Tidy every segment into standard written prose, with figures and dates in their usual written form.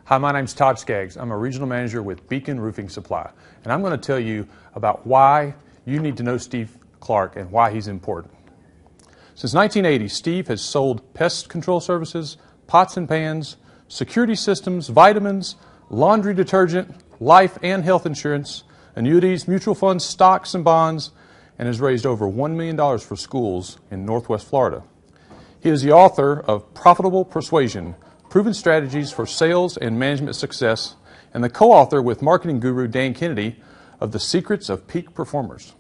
Hi, my name's Todd Skaggs. I'm a regional manager with Beacon Roofing Supply, and I'm going to tell you about why you need to know Steve Clark and why he's important. Since 1980, Steve has sold pest control services, pots and pans, security systems, vitamins, laundry detergent, life and health insurance, annuities, mutual funds, stocks and bonds, and has raised over $1 million for schools in Northwest Florida. He is the author of Profitable Persuasion, Proven Strategies for Sales and Management Success, and the co-author with marketing guru Dan Kennedy of The Secrets of Peak Performers.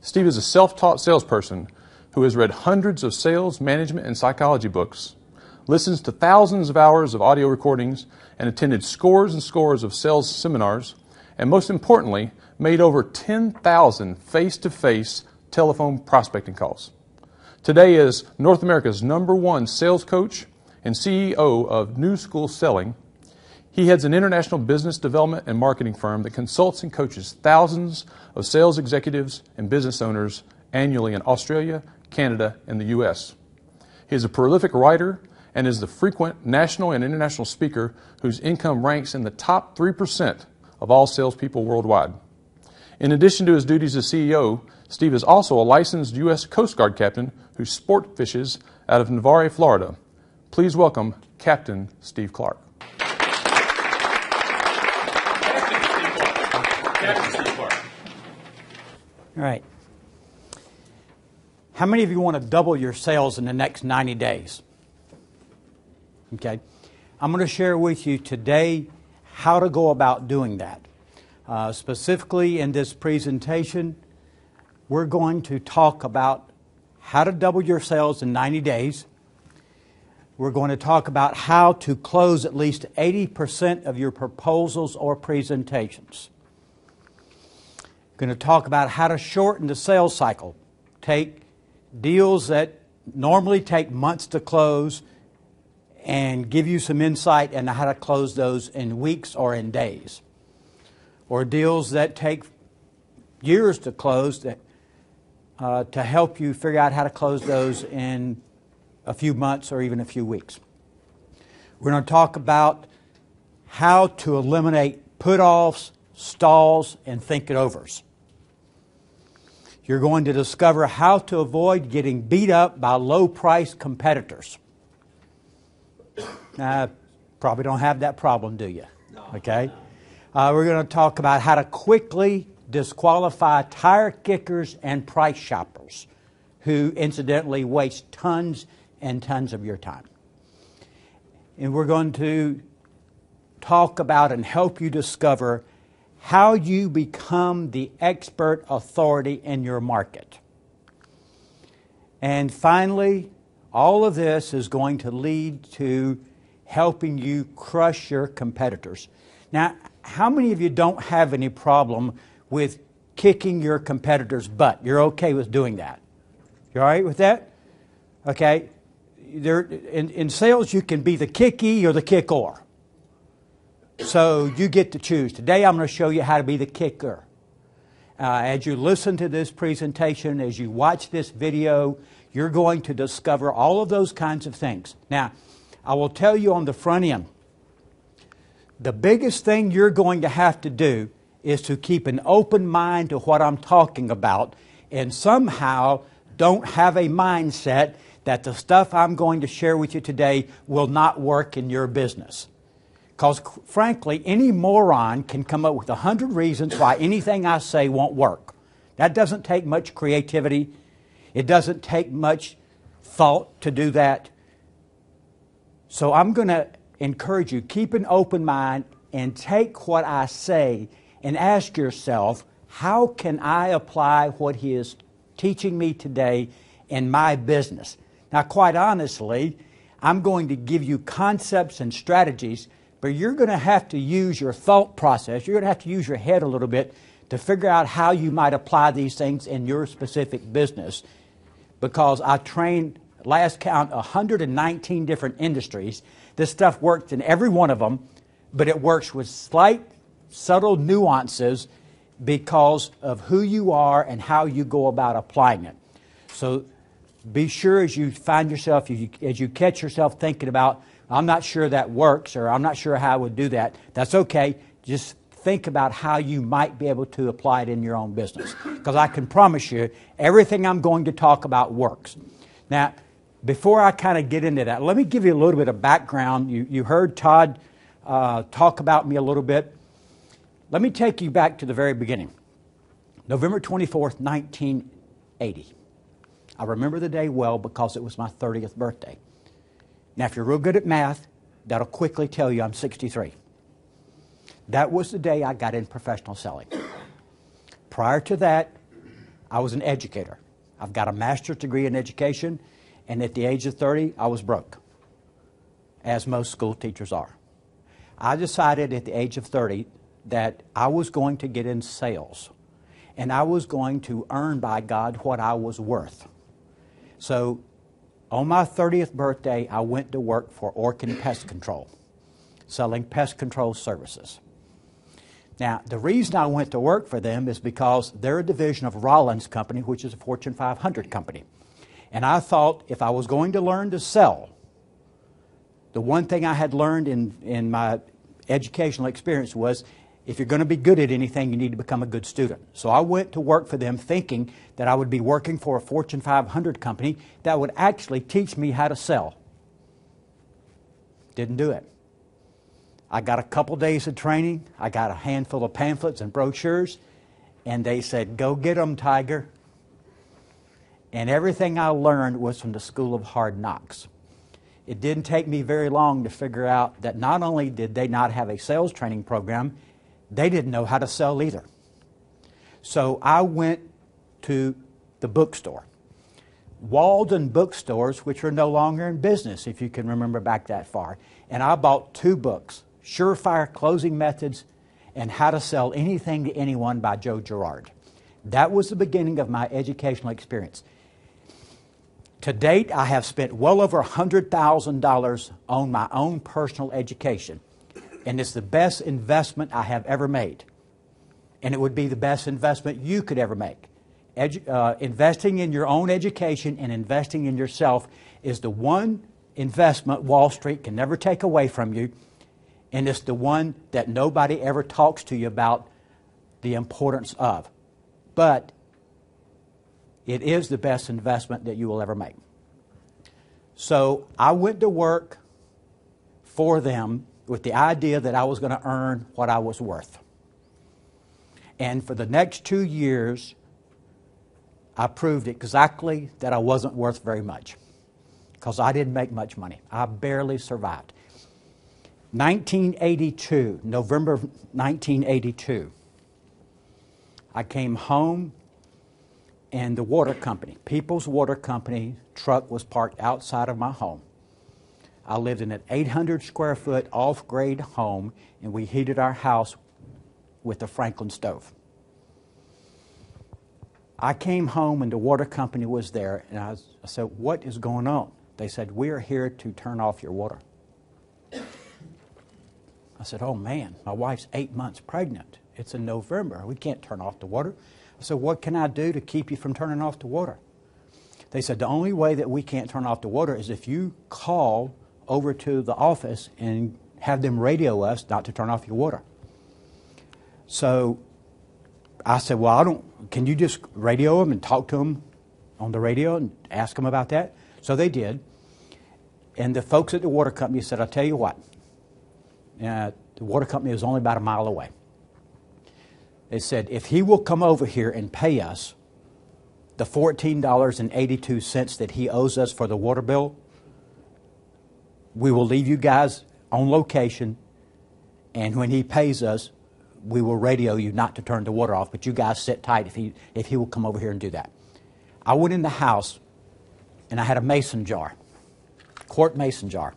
Steve is a self-taught salesperson who has read hundreds of sales, management, and psychology books, listens to thousands of hours of audio recordings, and attended scores and scores of sales seminars, and most importantly, made over 10,000 face-to-face telephone prospecting calls. Today is North America's #1 sales coach and CEO of New School Selling. He heads an international business development and marketing firm that consults and coaches thousands of sales executives and business owners annually in Australia, Canada, and the U.S. He is a prolific writer and is the frequent national and international speaker whose income ranks in the top 3% of all salespeople worldwide. In addition to his duties as CEO, Steve is also a licensed U.S. Coast Guard captain who sport fishes out of Navarre, Florida. Please welcome Captain Steve Clark. Captain Steve Clark. All right. How many of you want to double your sales in the next 90 days? Okay. I'm going to share with you today how to go about doing that. Specifically in this presentation, we're going to talk about how to double your sales in 90 days. We're going to talk about how to close at least 80% of your proposals or presentations. We're going to talk about how to shorten the sales cycle. Take deals that normally take months to close and give you some insight into how to close those in weeks or in days. Or deals that take years to close to help you figure out how to close those in a few months or even a few weeks. We're going to talk about how to eliminate put-offs, stalls, and think-it-overs. You're going to discover how to avoid getting beat up by low-priced competitors. Probably don't have that problem, do you? No. Okay. We're going to talk about how to quickly disqualify tire kickers and price shoppers who incidentally waste tons and tons of your time. And we're going to talk about and help you discover how you become the expert authority in your market. And finally, all of this is going to lead to helping you crush your competitors. Now, how many of you don't have any problem with kicking your competitor's butt? You're okay with doing that? You all right with that? Okay. In sales, you can be the kicky or the kicker. So you get to choose. Today, I'm going to show you how to be the kicker. As you listen to this presentation, as you watch this video, you're going to discover all of those kinds of things. Now, I will tell you on the front end, the biggest thing you're going to have to do is to keep an open mind to what I'm talking about and somehow don't have a mindset that the stuff I'm going to share with you today will not work in your business. Because frankly, any moron can come up with 100 reasons why anything I say won't work. That doesn't take much creativity. It doesn't take much thought to do that. So I'm going to encourage you, keep an open mind and take what I say and ask yourself, how can I apply what he is teaching me today in my business? Now, quite honestly, I'm going to give you concepts and strategies, but you're going to have to use your thought process. You're going to have to use your head a little bit to figure out how you might apply these things in your specific business. Because I trained, last count, 119 different industries. This stuff works in every one of them, but it works with slight, subtle nuances because of who you are and how you go about applying it. So be sure as you find yourself, as you catch yourself thinking about I'm not sure that works, or I'm not sure how I would do that. That's okay. Just think about how you might be able to apply it in your own business. Because I can promise you, everything I'm going to talk about works. Now, before I kind of get into that, let me give you a little bit of background. You heard Todd talk about me a little bit. Let me take you back to the very beginning. November 24th, 1980. I remember the day well because it was my 30th birthday. Now, if you're real good at math, that'll quickly tell you I'm 63. That was the day I got in professional selling. Prior to that, I was an educator. I've got a master's degree in education, and at the age of 30, I was broke, as most school teachers are. I decided at the age of 30 that I was going to get in sales, and I was going to earn by God what I was worth. So on my 30th birthday, I went to work for Orkin Pest Control, selling pest control services. Now, the reason I went to work for them is because they're a division of Rollins Company, which is a Fortune 500 company. And I thought if I was going to learn to sell, the one thing I had learned in my educational experience was if you're going to be good at anything, you need to become a good student. So I went to work for them thinking that I would be working for a Fortune 500 company that would actually teach me how to sell. Didn't do it. I got a couple days of training. I got a handful of pamphlets and brochures, and they said, "Go get them, Tiger." And everything I learned was from the School of Hard Knocks. It didn't take me very long to figure out that not only did they not have a sales training program, they didn't know how to sell either. So I went to the bookstore. Walden Bookstores, which are no longer in business, if you can remember back that far. And I bought 2 books, Surefire Closing Methods and How to Sell Anything to Anyone by Joe Girard. That was the beginning of my educational experience. To date, I have spent well over $100,000 on my own personal education. And it's the best investment I have ever made. And it would be the best investment you could ever make. Investing in your own education and investing in yourself is the one investment Wall Street can never take away from you. And it's the one that nobody ever talks to you about the importance of. But it is the best investment that you will ever make. So I went to work for them with the idea that I was going to earn what I was worth. And for the next 2 years, I proved exactly that I wasn't worth very much because I didn't make much money. I barely survived. 1982, November 1982, I came home and the water company, People's Water Company truck was parked outside of my home. I lived in an 800 square foot off-grade home, and we heated our house with a Franklin stove. I came home and the water company was there, and I said, "What is going on?" They said, "We are here to turn off your water." I said, "Oh man, my wife's 8 months pregnant. It's in November. We can't turn off the water." I said, "What can I do to keep you from turning off the water?" They said, "The only way that we can't turn off the water is if you call over to the office and have them radio us not to turn off your water." So I said, "Well, can you just radio them and talk to them on the radio and ask them about that?" So they did. And the folks at the water company said, "I'll tell you what, the water company is only about a mile away." They said, "If he will come over here and pay us the $14.82 that he owes us for the water bill, we will leave you guys on location, and when he pays us, we will radio you not to turn the water off, but you guys sit tight if he will come over here and do that." I went in the house, and I had a mason jar, quart mason jar.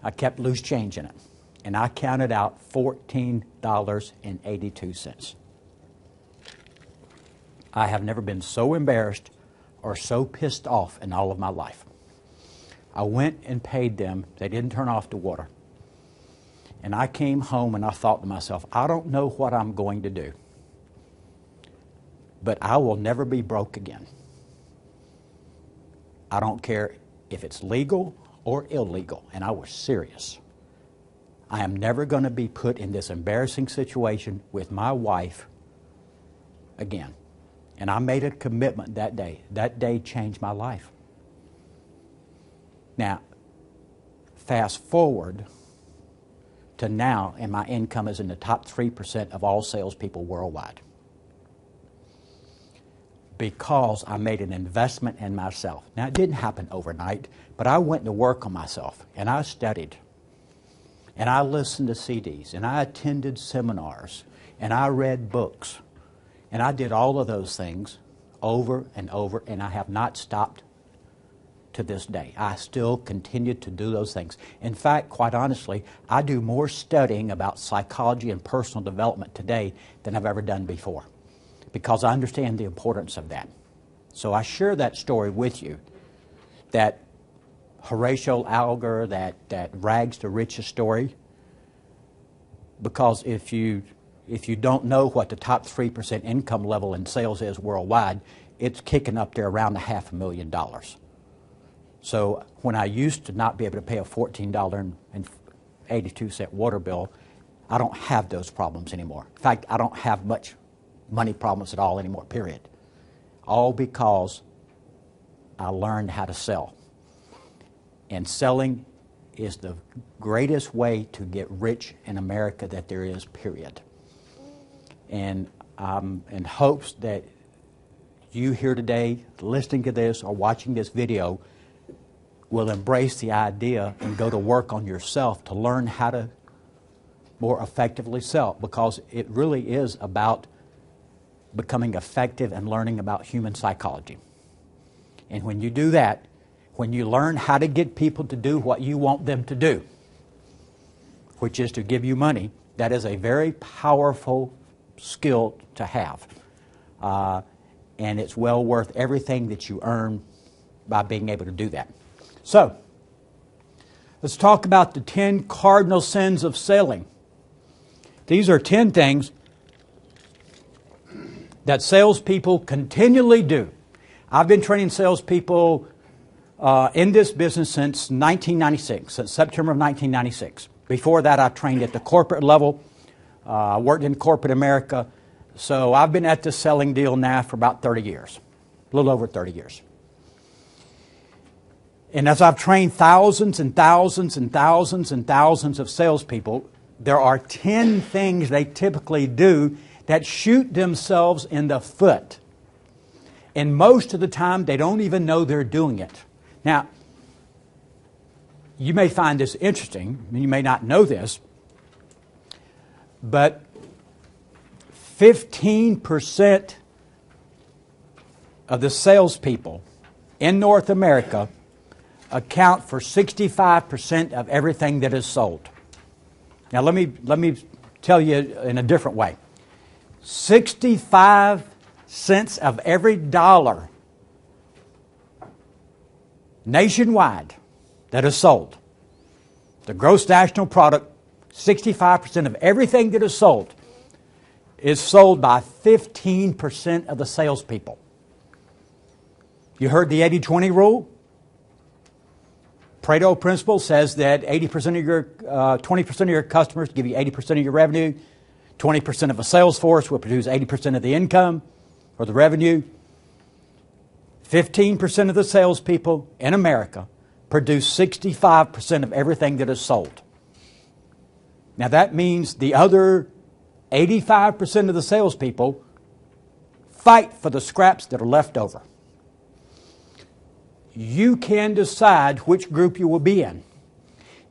I kept loose change in it, and I counted out $14.82. I have never been so embarrassed or so pissed off in all of my life. I went and paid them. They didn't turn off the water. And I came home and I thought to myself, I don't know what I'm going to do, but I will never be broke again. I don't care if it's legal or illegal, and I was serious. I am never going to be put in this embarrassing situation with my wife again. And I made a commitment that day. That day changed my life. Now, fast forward to now, and my income is in the top 3% of all salespeople worldwide. Because I made an investment in myself. Now, it didn't happen overnight, but I went to work on myself, and I studied, and I listened to CDs, and I attended seminars, and I read books, and I did all of those things over and over, and I have not stopped to this day. I still continue to do those things. In fact, quite honestly, I do more studying about psychology and personal development today than I've ever done before, because I understand the importance of that. So I share that story with you, that Horatio Alger, that rags to riches story, because if you don't know what the top 3% income level in sales is worldwide, it's kicking up there around the $500,000. So when I used to not be able to pay a $14.82 water bill, I don't have those problems anymore. In fact, I don't have much money problems at all anymore, period. All because I learned how to sell. And selling is the greatest way to get rich in America that there is, period. And I'm in hopes that you here today, listening to this or watching this video, will embrace the idea and go to work on yourself to learn how to more effectively sell, because it really is about becoming effective and learning about human psychology. And when you do that, when you learn how to get people to do what you want them to do, which is to give you money, that is a very powerful skill to have. And it's well worth everything that you earn by being able to do that. So, let's talk about the 10 cardinal sins of selling. These are 10 things that salespeople continually do. I've been training salespeople in this business since 1996, since September of 1996. Before that, I trained at the corporate level. I worked in corporate America. So I've been at this selling deal now for about 30 years, a little over 30 years. And as I've trained thousands and thousands and thousands and thousands of salespeople, there are 10 things they typically do that shoot themselves in the foot. And most of the time, they don't even know they're doing it. Now, you may find this interesting, you may not know this, but 15% of the salespeople in North America account for 65% of everything that is sold. Now let me tell you in a different way. 65 cents of every dollar nationwide that is sold, the gross national product, 65% of everything that is sold by 15% of the salespeople. You heard the 80-20 rule? Pareto principle says that 20% of your customers give you 80% of your revenue. 20% of a sales force will produce 80% of the income or the revenue. 15% of the salespeople in America produce 65% of everything that is sold. Now that means the other 85% of the salespeople fight for the scraps that are left over. You can decide which group you will be in.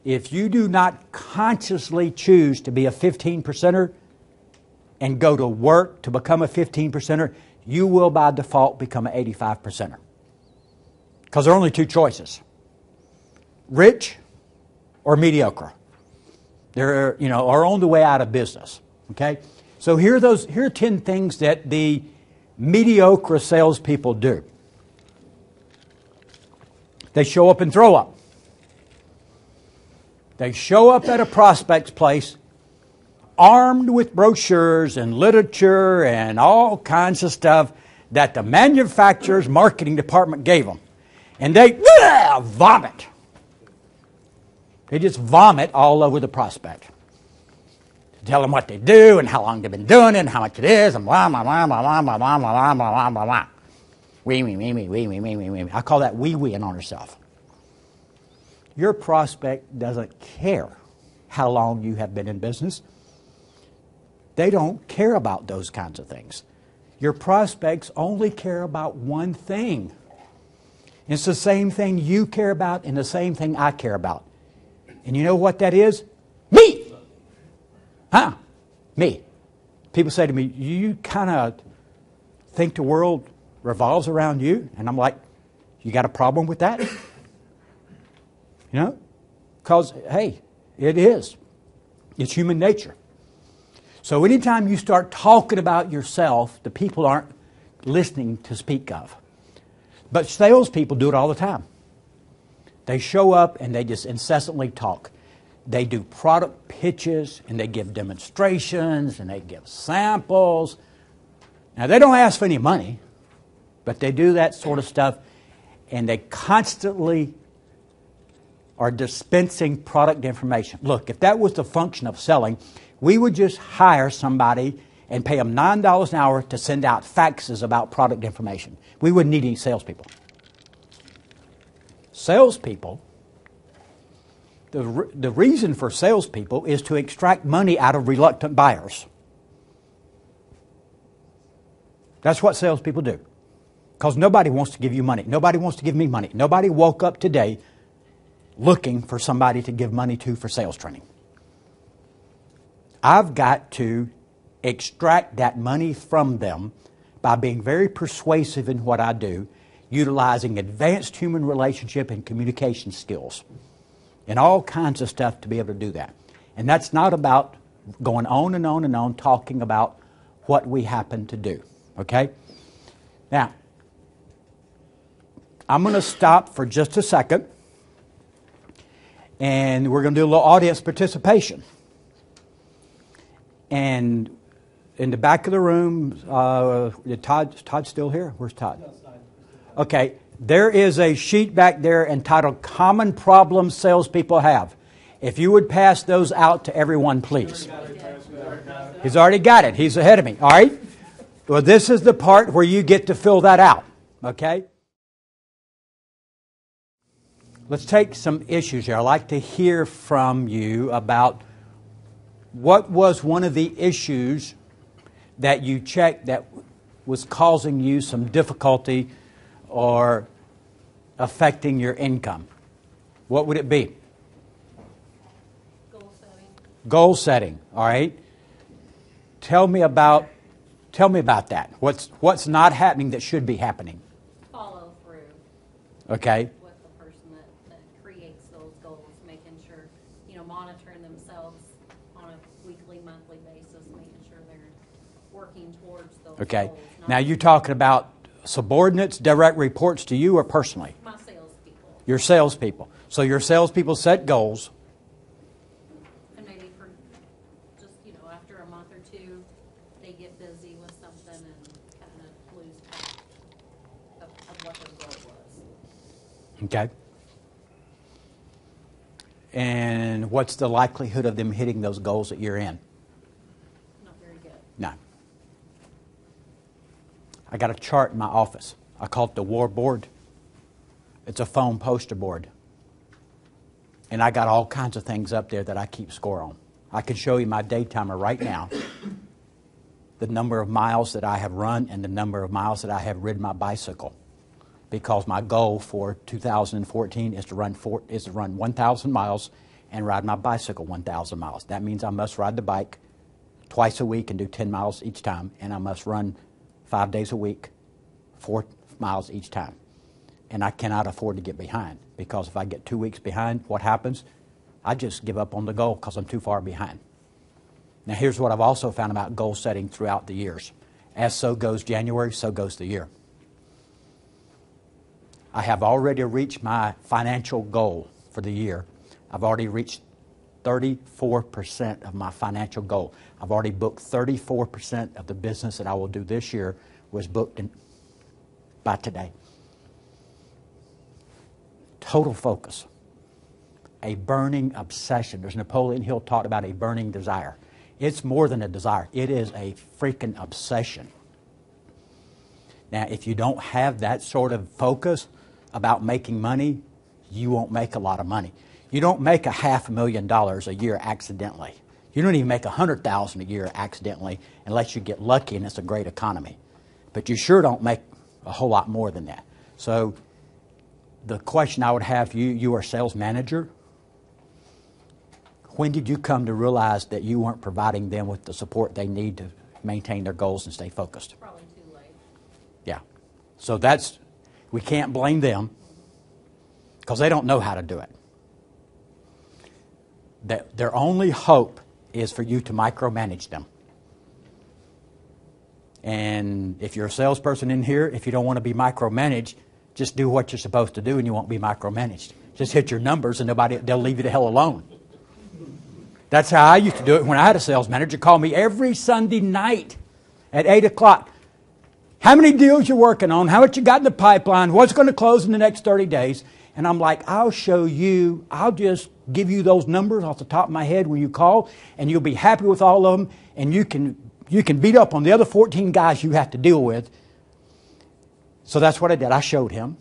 If you do not consciously choose to be a 15%er and go to work to become a 15%er, you will by default become an 85%er. Because there are only two choices: rich or mediocre. They're are on the way out of business. Okay? So here are 10 things that the mediocre salespeople do. They show up and throw up. They show up at a prospect's place armed with brochures and literature and all kinds of stuff that the manufacturer's marketing department gave them. And they vomit. They just vomit all over the prospect. Tell them what they do and how long they've been doing it and how much it is and blah, blah, blah, blah, blah, blah, blah, blah, blah, blah, blah, blah. Wee. I call that wee-weeing on herself. Your prospect doesn't care how long you have been in business. They don't care about those kinds of things. Your prospects only care about one thing. It's the same thing you care about and the same thing I care about. And you know what that is? Me! Me. People say to me, you kind of think the world revolves around you? And I'm like, you got a problem with that? You know? Because, hey, it is. It's human nature. So anytime you start talking about yourself, the people aren't listening to speak of. But salespeople do it all the time. They show up and they just incessantly talk. They do product pitches and they give demonstrations and they give samples. Now, they don't ask for any money, but they do that sort of stuff, and they constantly are dispensing product information. Look, if that was the function of selling, we would just hire somebody and pay them $9 an hour to send out faxes about product information. We wouldn't need any salespeople. Salespeople, the reason for salespeople is to extract money out of reluctant buyers. That's what salespeople do. Because nobody wants to give you money. Nobody wants to give me money. Nobody woke up today looking for somebody to give money to for sales training. I've got to extract that money from them by being very persuasive in what I do, utilizing advanced human relationship and communication skills and all kinds of stuff to be able to do that. And that's not about going on and on and on talking about what we happen to do. Okay? Now, I'm going to stop for just a second, and we're going to do a little audience participation. And in the back of the room, is Todd still here? Where's Todd? Okay, there is a sheet back there entitled Common Problems Salespeople Have. If you would pass those out to everyone, please. He's already got it. He's ahead of me. All right? Well, this is the part where you get to fill that out. Okay? Let's take some issues here. I'd like to hear from you about what was one of the issues that you checked that was causing you some difficulty or affecting your income. What would it be? Goal setting. Goal setting, all right? Tell me about that. What's not happening that should be happening? Follow through. Okay. With the person that creates those goals, making sure, monitoring themselves on a weekly, monthly basis, making sure they're working towards those Okay. goals. Now you're talking about subordinates, direct reports to you or personally? My salespeople. Your salespeople. So your salespeople set goals. And maybe for just, after a month or two, they get busy with something and kind of lose track of what their goal was. Okay. And what's the likelihood of them hitting those goals that you're in? Not very good. No. I got a chart in my office. I call it the war board. It's a foam poster board. And I got all kinds of things up there that I keep score on. I can show you my day timer right now. The number of miles that I have run and the number of miles that I have ridden my bicycle. Because my goal for 2014 is to run 1,000 miles and ride my bicycle 1,000 miles. That means I must ride the bike twice a week and do 10 miles each time, and I must run 5 days a week, 4 miles each time. And I cannot afford to get behind, because if I get 2 weeks behind, what happens? I just give up on the goal because I'm too far behind. Now here's what I've also found about goal setting throughout the years. As so goes January, so goes the year. I have already reached my financial goal for the year. I've already reached 34% of my financial goal. I've already booked 34% of the business that I will do this year was booked by today. Total focus. a burning obsession. There's Napoleon Hill talked about a burning desire. It's more than a desire. It is a freaking obsession. Now, if you don't have that sort of focus about making money, you won't make a lot of money. You don't make $500,000 a year accidentally. You don't even make $100,000 a year accidentally unless you get lucky and it's a great economy. But you sure don't make a whole lot more than that. So the question I would have you are a sales manager. When did you come to realize that you weren't providing them with the support they need to maintain their goals and stay focused? Probably too late. Yeah. So we can't blame them because they don't know how to do it. Their only hope is for you to micromanage them. And if you're a salesperson in here, if you don't want to be micromanaged, just do what you're supposed to do and you won't be micromanaged. Just hit your numbers and they'll leave you the hell alone. That's how I used to do it when I had a sales manager call me every Sunday night at 8 o'clock. How many deals you're working on? How much you got in the pipeline? What's going to close in the next 30 days? And I'm like, I'll show you. I'll just give you those numbers off the top of my head when you call, and you'll be happy with all of them, and you can beat up on the other 14 guys you have to deal with. So that's what I did. I showed him,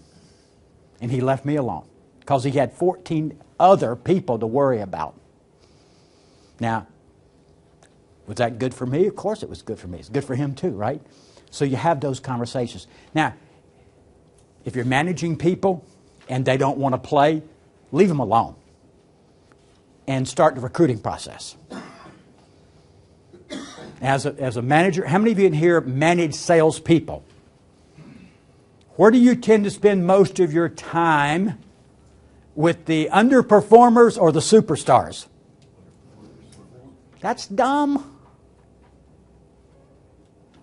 and he left me alone because he had 14 other people to worry about. Now, was that good for me? Of course it was good for me. It's good for him too, right? So you have those conversations. Now, if you're managing people and they don't want to play, leave them alone and start the recruiting process. As a manager, how many of you in here manage salespeople? Where do you tend to spend most of your time? With the underperformers or the superstars? That's dumb.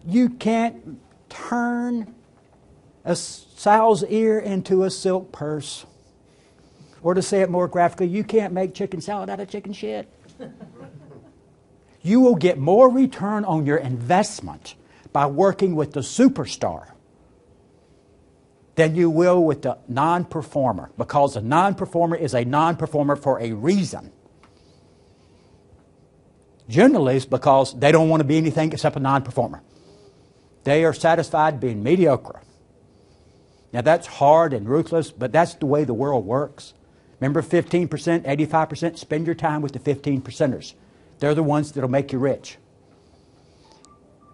You can't turn a sow's ear into a silk purse. Or to say it more graphically, you can't make chicken salad out of chicken shit. You will get more return on your investment by working with the superstar than you will with the non-performer, because the non-performer is a non-performer for a reason. Generally, it's because they don't want to be anything except a non-performer. They are satisfied being mediocre. Now, that's hard and ruthless, but that's the way the world works. Remember 15%, 85%? Spend your time with the 15%ers. They're the ones that will make you rich.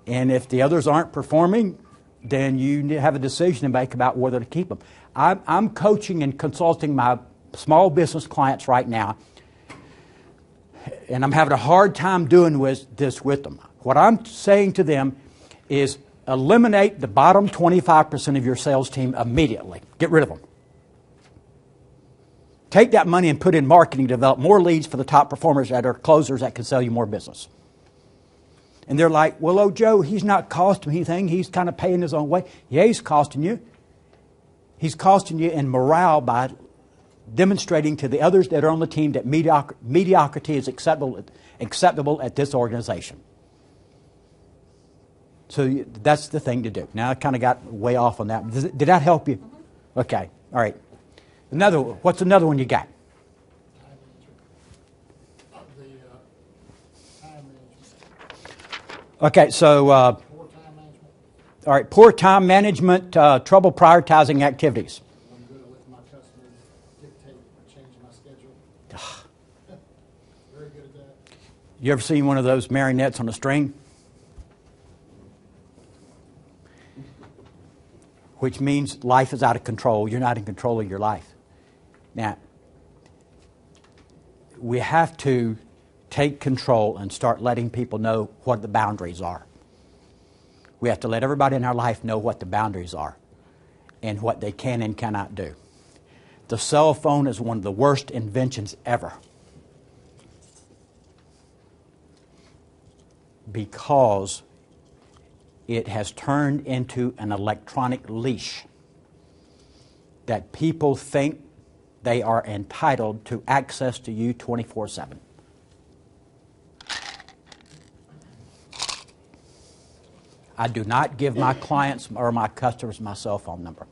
And if the others aren't performing, then you need to have a decision to make about whether to keep them. I'm coaching and consulting my small business clients right now, and I'm having a hard time doing this with them. What I'm saying to them is eliminate the bottom 25% of your sales team immediately. Get rid of them. Take that money and put in marketing to develop more leads for the top performers that are closers that can sell you more business. And they're like, well, oh, Joe, he's not costing me anything. He's kind of paying his own way. Yeah, he's costing you. He's costing you in morale by demonstrating to the others that are on the team that mediocrity is acceptable at this organization. So that's the thing to do. Now, I kind of got way off on that. Did that help you? Okay. All right. What's another one you got? Okay, so, all right, poor time management, trouble prioritizing activities. I'm good at letting my customers dictate changing my schedule. Very good at that. You ever seen one of those marionettes on a string? Which means life is out of control. You're not in control of your life. Now, we have to take control and start letting people know what the boundaries are. We have to let everybody in our life know what the boundaries are and what they can and cannot do. The cell phone is one of the worst inventions ever, because it has turned into an electronic leash that people think they are entitled to access to you 24/7. I do not give my clients or my customers my cell phone number.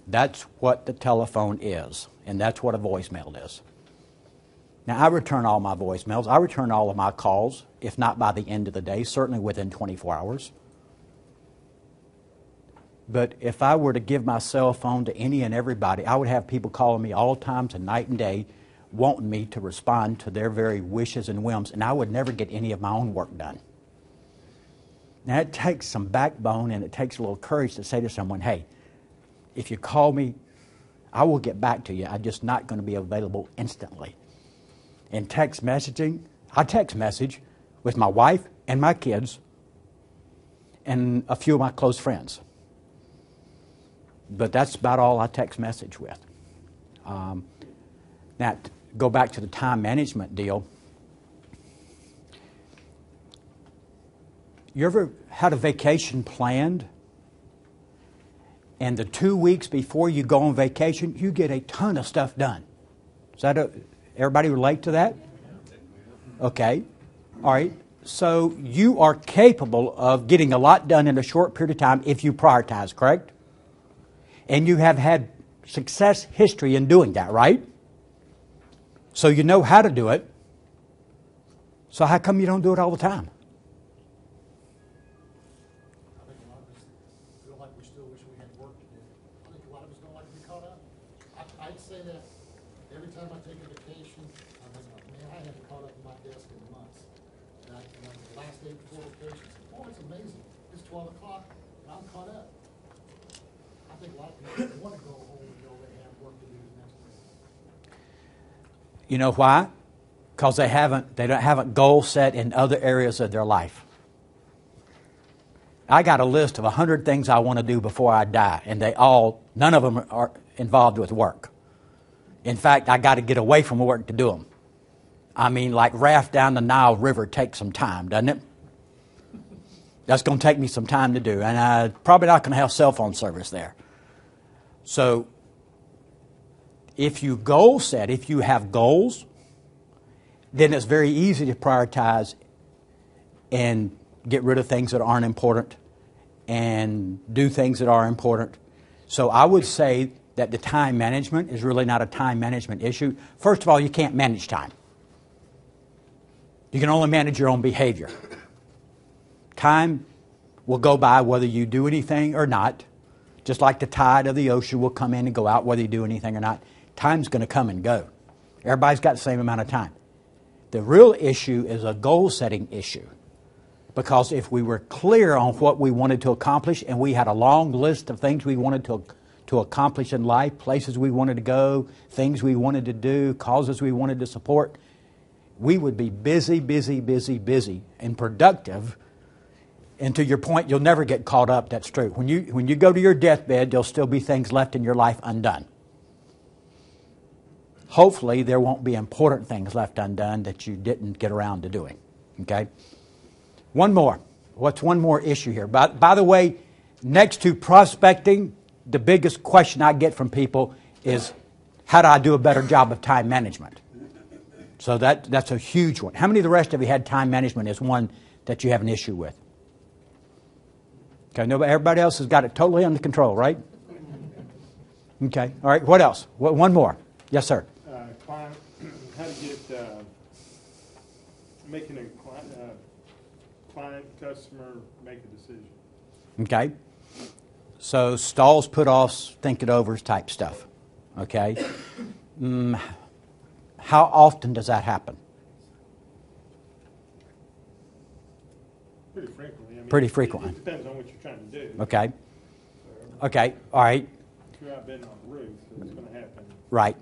That's what the telephone is, and that's what a voicemail is. Now, I return all my voicemails. I return all of my calls, if not by the end of the day, certainly within 24 hours. But if I were to give my cell phone to any and everybody, I would have people calling me all times and night and day, wanting me to respond to their very wishes and whims, and I would never get any of my own work done. Now, it takes some backbone and it takes a little courage to say to someone, hey, if you call me, I will get back to you. I'm just not going to be available instantly. And text messaging, I text message with my wife and my kids and a few of my close friends. But that's about all I text message with. Now, to go back to the time management deal. You ever had a vacation planned, and the 2 weeks before you go on vacation, you get a ton of stuff done? Is that everybody relate to that? Okay. All right. So you are capable of getting a lot done in a short period of time if you prioritize, correct? And you have had success history in doing that, right? So you know how to do it. So how come you don't do it all the time? I think a lot of us feel like we still wish we had work to do. I think a lot of us don't like to be caught up. I'd say that every time I take a vacation, I think, man, I haven't caught up to my desk in months. And the last day before vacation, oh, it's amazing. It's 12 o'clock, and I'm caught up. I think a lot of people want to go home and know they have work to do the next day. You know why? Because they haven't goal set in other areas of their life. I got a list of 100 things I want to do before I die, and none of them are involved with work. In fact, I got to get away from work to do them. I mean, like raft down the Nile River takes some time, doesn't it? That's going to take me some time to do, and I'm probably not going to have cell phone service there. So, if you goal set, if you have goals, then it's very easy to prioritize and get rid of things that aren't important and do things that are important. So I would say that the time management is really not a time management issue. First of all, you can't manage time. You can only manage your own behavior. Time will go by whether you do anything or not. Just like the tide of the ocean will come in and go out whether you do anything or not. Time's going to come and go. Everybody's got the same amount of time. The real issue is a goal-setting issue. Because if we were clear on what we wanted to accomplish and we had a long list of things we wanted to accomplish in life, places we wanted to go, things we wanted to do, causes we wanted to support, we would be busy, busy, busy, busy, and productive. And to your point, you'll never get caught up. That's true. When you go to your deathbed, there'll still be things left in your life undone. Hopefully, there won't be important things left undone that you didn't get around to doing. Okay? One more. What's one more issue here? By the way, next to prospecting, the biggest question I get from people is, how do I do a better job of time management? So that's a huge one. How many of the rest of you had time management as one that you have an issue with? Okay, everybody else has got it totally under control, right? Okay, all right, what else? One more. Yes, sir. Client, how to get, making a client, customer make a decision. Okay. So stalls, put offs, think it overs type stuff. Okay. How often does that happen? Pretty frequently. I mean, Pretty frequently. It depends on what you're trying to do. Okay. So, Okay. All right. if you're out bidding on the roof, it's going to happen. Right.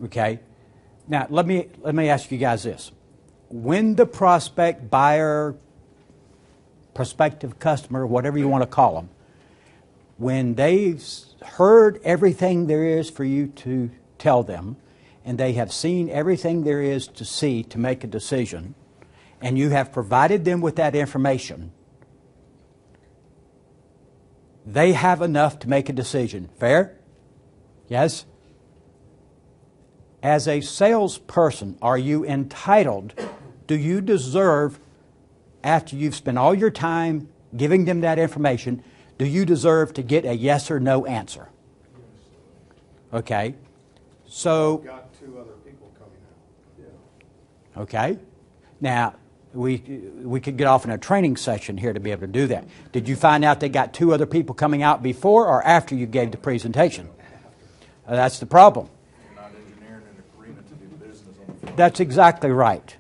Okay. Now let me ask you guys this: when the prospect, buyer, prospective customer, whatever you want to call them, when they've heard everything there is for you to tell them, and they have seen everything there is to see to make a decision, and you have provided them with that information, they have enough to make a decision. Fair? Yes? As a salesperson, are you entitled, do you deserve, after you've spent all your time giving them that information, do you deserve to get a yes or no answer? Okay. So, Got 2 other people coming out. okay. Now, we could get off in a training session here to be able to do that. Did you find out they got 2 other people coming out before or after you gave the presentation? That's the problem. You're not engineering an agreement to do business on the front. That's exactly right.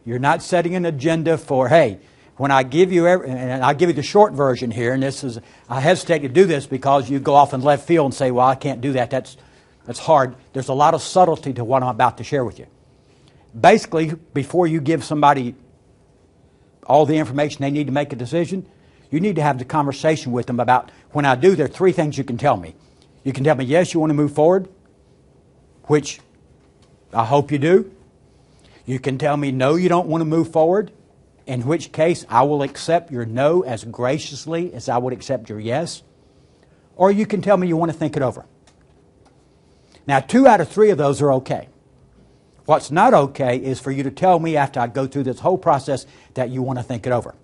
You're not setting an agenda for, hey, when I give you, and I'll give you the short version here, and this is, I hesitate to do this because you go off in left field and say, well, I can't do that. That's hard. There's a lot of subtlety to what I'm about to share with you. Basically, before you give somebody all the information they need to make a decision, you need to have the conversation with them about, when I do, there are 3 things you can tell me. You can tell me, yes, you want to move forward, which I hope you do. You can tell me, no, you don't want to move forward, in which case I will accept your no as graciously as I would accept your yes. Or you can tell me you want to think it over. Now, 2 out of 3 of those are okay. What's not okay is for you to tell me after I go through this whole process that you want to think it over.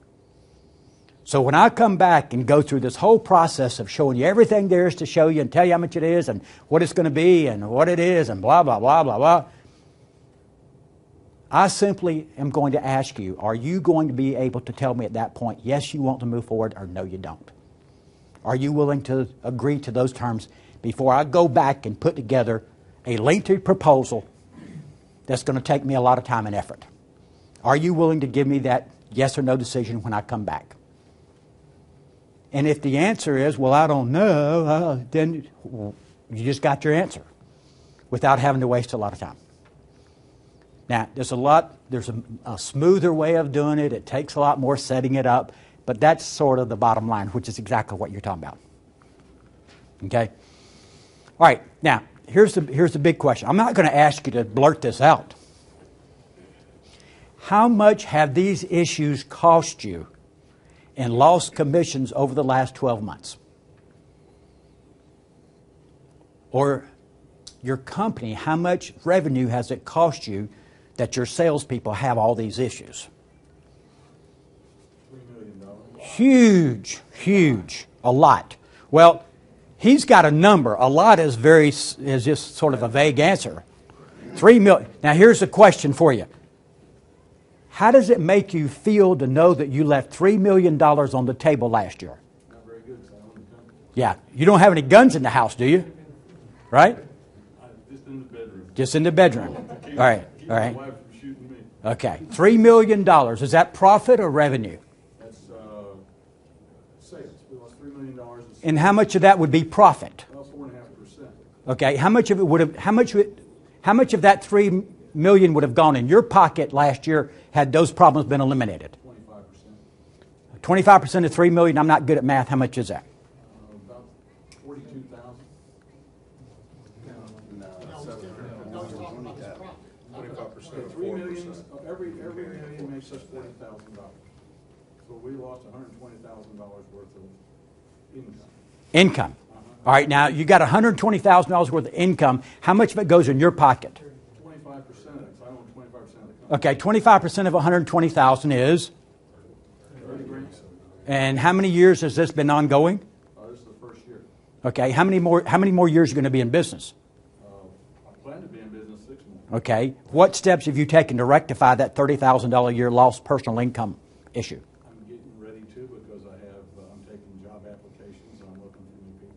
So when I come back and go through this whole process of showing you everything there is to show you and tell you how much it is and what it's going to be and what it is and blah, blah, blah, blah, blah, I simply am going to ask you, are you going to be able to tell me at that point, yes, you want to move forward, or no, you don't? Are you willing to agree to those terms before I go back and put together a lengthy proposal that's going to take me a lot of time and effort? Are you willing to give me that yes or no decision when I come back? And if the answer is, well, I don't know, then you just got your answer without having to waste a lot of time. Now, there's a smoother way of doing it. It takes a lot more setting it up, but that's sort of the bottom line, which is exactly what you're talking about. Okay? All right, now, here's the big question. I'm not going to ask you to blurt this out. How much have these issues cost you in lost commissions over the last 12 months? Or your company, how much revenue has it cost you that your salespeople have all these issues? $3 million. Huge, huge, a lot. Well, he's got a number. A lot is just sort of a vague answer. 3 million. Now here's the question for you. How does it make you feel to know that you left $3 million on the table last year? Not very good, because I own the company. Yeah. You don't have any guns in the house, do you? Right? Just in the bedroom. Just in the bedroom. All right. All My right. wife from shooting me. Okay. $3 million. Is that profit or revenue? That's sales. We lost $3 million in sales. And how much of that would be profit? Well, 4.5%. Okay. How much of it would have? How much of that $3 million would have gone in your pocket last year had those problems been eliminated? 25%. 25% of $3 million. I'm not good at math. How much is that? About 42,000. No, he's talking about his profit. 25%. 3 million. Every million makes us $40,000. So we lost $120,000 worth of income. Income. All right. Now you got $120,000 worth of income. How much of it goes in your pocket? 25% of it. So I own 25% of the company. Okay. 25% of $120,000 is. 30 grand. And how many years has this been ongoing? This is the first year. Okay. How many more years are you going to be in business? I plan to be in business 6 more. Okay. What steps have you taken to rectify that $30,000 a year lost personal income issue? I'm getting ready to, because I'm taking job applications and I'm looking for new people.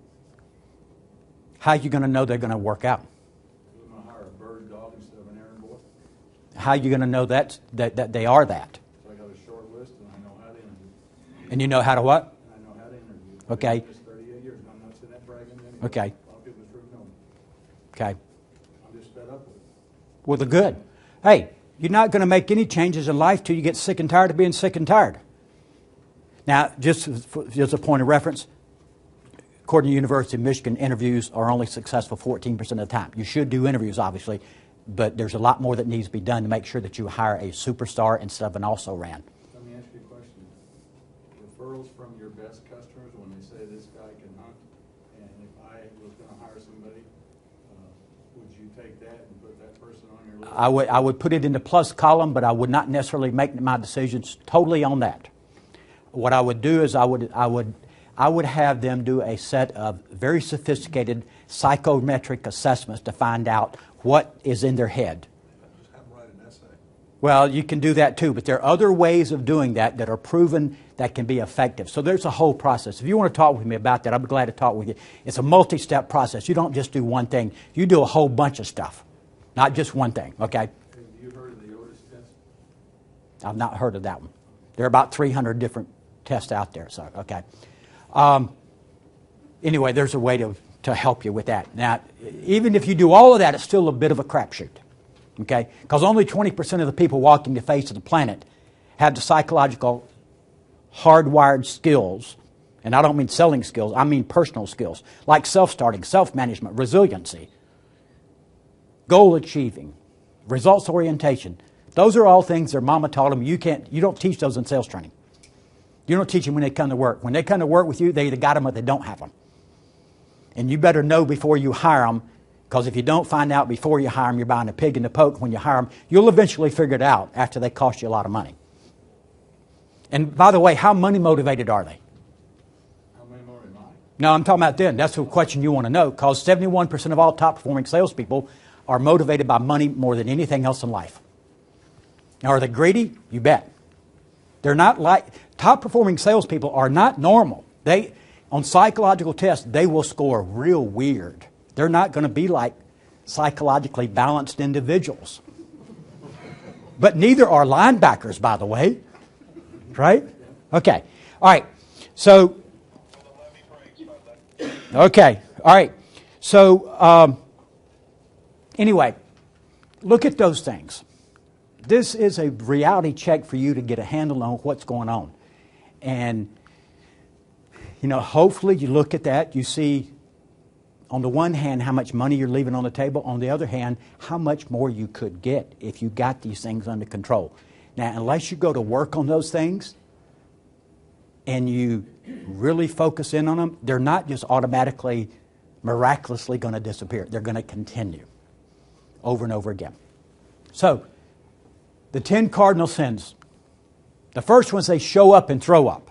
How are you going to know they're going to work out? I'm going to hire a bird dog instead of an errand boy. How are you going to know that they are that? So I got a short list and I know how to interview. And you know how to what? And I know how to interview. Okay. I've been doing this 38 years and I'm not saying that bragging to anyone. Okay. A lot of people in this room know me. Okay. I'm just fed up with it. Well, the good. Hey, you're not going to make any changes in life till you get sick and tired of being sick and tired. Now, just as a point of reference, according to the University of Michigan, interviews are only successful 14% of the time. You should do interviews, obviously, but there's a lot more that needs to be done to make sure that you hire a superstar instead of an also-ran. Let me ask you a question. Referrals from your best customers, when they say this guy can hunt, and if I was going to hire somebody, would you take that and put that person on your list? I would put it in the plus column, but I would not necessarily make my decisions totally on that. What I would do is I would have them do a set of very sophisticated psychometric assessments to find out what is in their head. Just have them write an essay. Well, you can do that too, but there are other ways of doing that that are proven that can be effective. So there's a whole process. If you want to talk with me about that, I'll be glad to talk with you. It's a multi-step process. You don't just do one thing. You do a whole bunch of stuff, not just one thing, okay? Have you heard of the Otis test? I've not heard of that one. There are about 300 different tests out there, so, okay. Anyway, there's a way to help you with that. Now, even if you do all of that, it's still a bit of a crapshoot, okay? Because only 20% of the people walking the face of the planet have the psychological hardwired skills, and I don't mean selling skills, I mean personal skills, like self-starting, self-management, resiliency, goal achieving, results orientation. Those are all things their mama taught them. You don't teach those in sales training. You don't teach them when they come to work. When they come to work with you, they either got them or they don't have them. And you better know before you hire them, because if you don't find out before you hire them, you're buying a pig in the poke. When you hire them, you'll eventually figure it out after they cost you a lot of money. And by the way, how money motivated are they? How many more am I? No, I'm talking about then. That's the question you want to know, because 71% of all top performing salespeople are motivated by money more than anything else in life. Now, are they greedy? You bet. They're not like, top performing salespeople are not normal. On psychological tests, they will score real weird. They're not going to be like psychologically balanced individuals. But neither are linebackers, by the way. Right? Okay. All right. So, okay. All right. So, anyway, look at those things. This is a reality check for you to get a handle on what's going on. And, hopefully you look at that, you see, on the one hand, how much money you're leaving on the table. On the other hand, how much more you could get if you got these things under control. Now, unless you go to work on those things and you really focus in on them, they're not just automatically, miraculously going to disappear. They're going to continue over and over again. So, the 10 cardinal sins. The first one is they show up and throw up.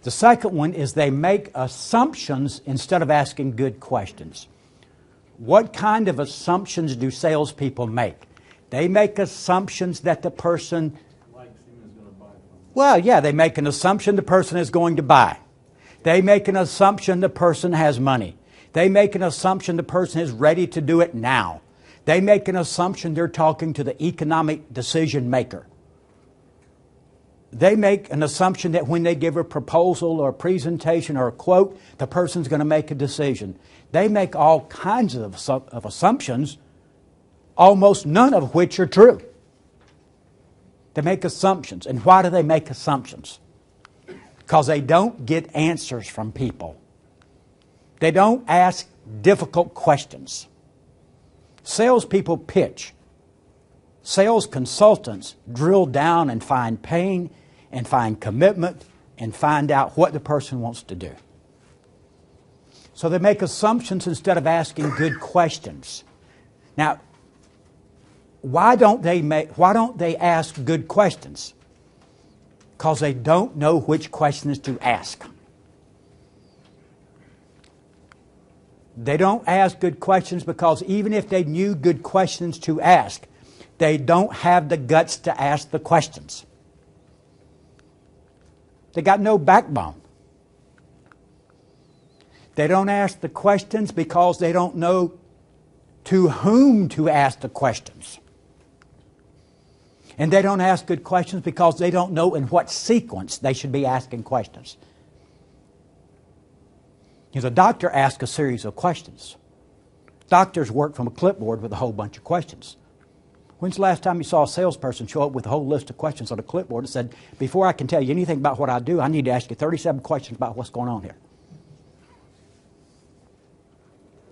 The second one is they make assumptions instead of asking good questions. What kind of assumptions do salespeople make? They make assumptions that the person... Likes him is going to buy from him. Well, yeah, they make an assumption the person is going to buy. They make an assumption the person has money. They make an assumption the person is ready to do it now. They make an assumption they're talking to the economic decision maker. They make an assumption that when they give a proposal or a presentation or a quote, the person's going to make a decision. They make all kinds of assumptions, almost none of which are true. They make assumptions. And why do they make assumptions? Because they don't get answers from people. They don't ask difficult questions. Salespeople pitch. Sales consultants drill down and find pain and find commitment and find out what the person wants to do. So they make assumptions instead of asking good questions. Now, why don't they ask good questions? Because they don't know which questions to ask. They don't ask good questions because even if they knew good questions to ask, they don't have the guts to ask the questions. They got no backbone. They don't ask the questions because they don't know to whom to ask the questions. And they don't ask good questions because they don't know in what sequence they should be asking questions. The doctor asks a series of questions. Doctors work from a clipboard with a whole bunch of questions. When's the last time you saw a salesperson show up with a whole list of questions on a clipboard and said, before I can tell you anything about what I do, I need to ask you 37 questions about what's going on here?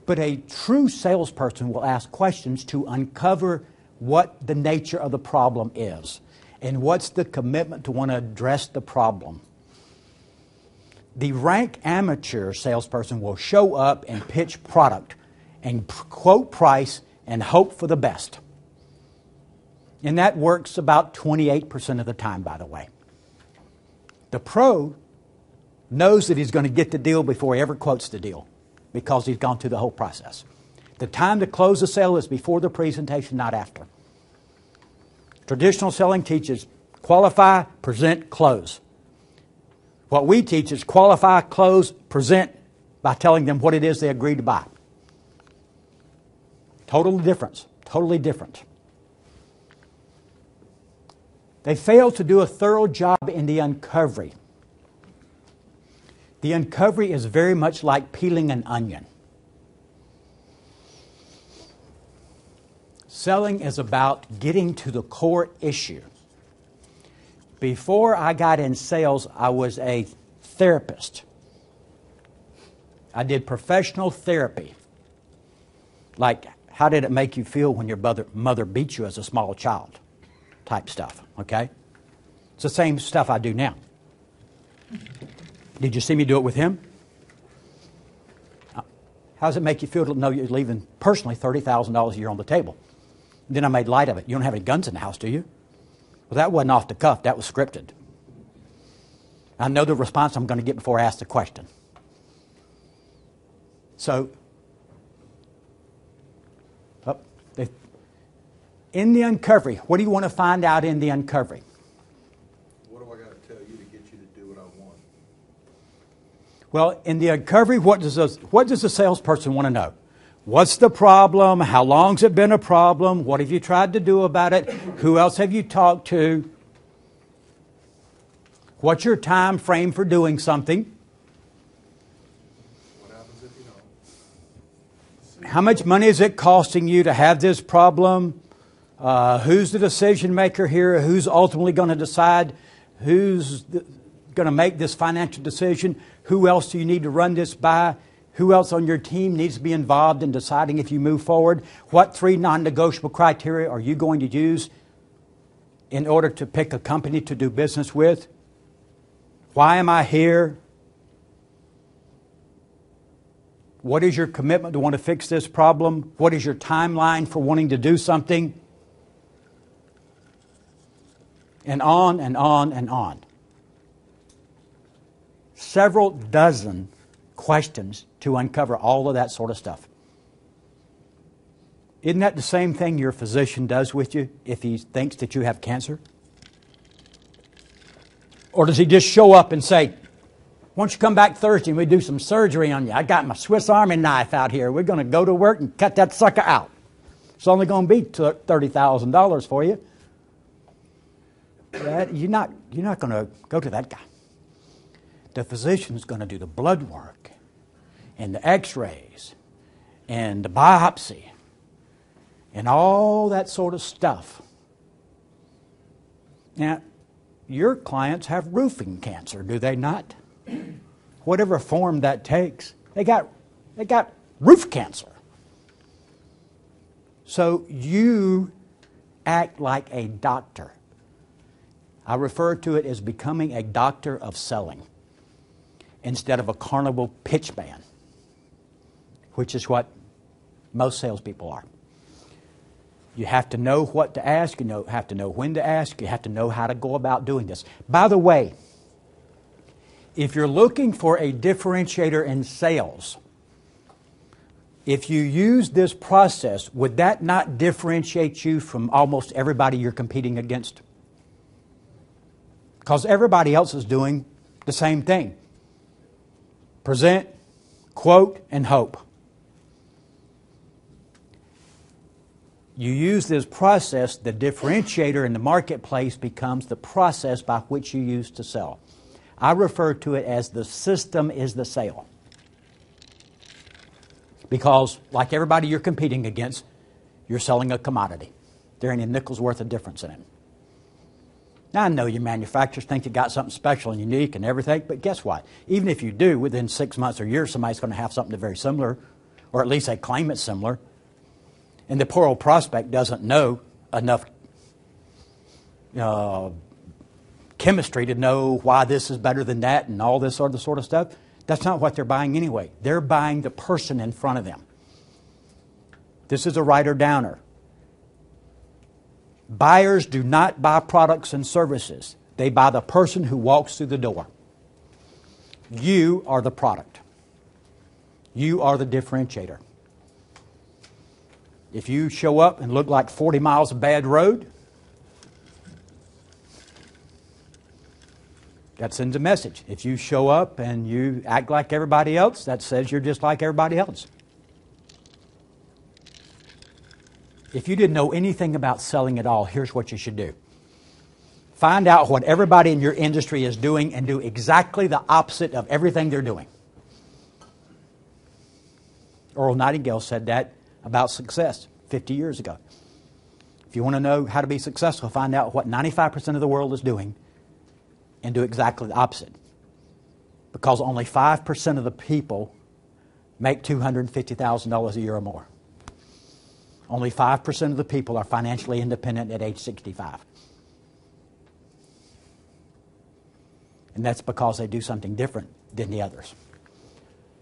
But a true salesperson will ask questions to uncover what the nature of the problem is and what's the commitment to want to address the problem. The rank amateur salesperson will show up and pitch product and quote price and hope for the best. And that works about 28% of the time, by the way. The pro knows that he's going to get the deal before he ever quotes the deal because he's gone through the whole process. The time to close the sale is before the presentation, not after. Traditional selling teaches qualify, present, close. What we teach is qualify, close, present by telling them what it is they agreed to buy. Totally different. Totally different. They failed to do a thorough job in the uncovery. The uncovery is very much like peeling an onion. Selling is about getting to the core issue. Before I got in sales, I was a therapist. I did professional therapy. Like, how did it make you feel when your mother beat you as a small child? Type stuff, okay? It's the same stuff I do now. Did you see me do it with him? How does it make you feel to know you're leaving personally $30,000 a year on the table? And then I made light of it. You don't have any guns in the house, do you? Well, that wasn't off the cuff. That was scripted. I know the response I'm going to get before I ask the question. So, in the uncovery, what do you want to find out in the uncovery? What do I got to tell you to get you to do what I want? Well, in the uncovery, what does the salesperson want to know? What's the problem? How long's it been a problem? What have you tried to do about it? Who else have you talked to? What's your time frame for doing something? What happens if you don't? How much money is it costing you to have this problem? Who's the decision maker here? Who's ultimately going to decide? Who's going to make this financial decision? Who else do you need to run this by? Who else on your team needs to be involved in deciding if you move forward? What 3 non-negotiable criteria are you going to use in order to pick a company to do business with? Why am I here? What is your commitment to want to fix this problem? What is your timeline for wanting to do something? And on and on and on. Several dozen questions to uncover all of that sort of stuff. Isn't that the same thing your physician does with you if he thinks that you have cancer? Or does he just show up and say, why don't you come back Thursday and we do some surgery on you? I got my Swiss Army knife out here. We're going to go to work and cut that sucker out. It's only going to be $30,000 for you. You're not going to go to that guy. The physician's going to do the blood work and the x-rays and the biopsy and all that sort of stuff. Now, your clients have roofing cancer, do they not? Whatever form that takes. They got roof cancer. So you act like a doctor. I refer to it as becoming a doctor of selling instead of a carnival pitch man, which is what most salespeople are. You have to know what to ask. You have to know when to ask. You have to know how to go about doing this. By the way, if you're looking for a differentiator in sales, if you use this process, would that not differentiate you from almost everybody you're competing against? Because everybody else is doing the same thing. Present, quote, and hope. You use this process, the differentiator in the marketplace becomes the process by which you use to sell. I refer to it as the system is the sale. Because, like everybody you're competing against, you're selling a commodity. There ain't a nickel's worth of difference in it. Now, I know your manufacturers think you got something special and unique and everything, but guess what? Even if you do, within 6 months or years, somebody's going to have something very similar, or at least they claim it's similar. And the poor old prospect doesn't know enough chemistry to know why this is better than that and all this other sort of stuff. That's not what they're buying anyway. They're buying the person in front of them. This is a writer-downer. Buyers do not buy products and services. They buy the person who walks through the door. You are the product. You are the differentiator. If you show up and look like 40 miles of bad road, that sends a message. If you show up and you act like everybody else, that says you're just like everybody else. If you didn't know anything about selling at all, here's what you should do. Find out what everybody in your industry is doing and do exactly the opposite of everything they're doing. Earl Nightingale said that about success 50 years ago. If you want to know how to be successful, find out what 95% of the world is doing and do exactly the opposite. Because only 5% of the people make $250,000 a year or more. Only 5% of the people are financially independent at age 65. And that's because they do something different than the others.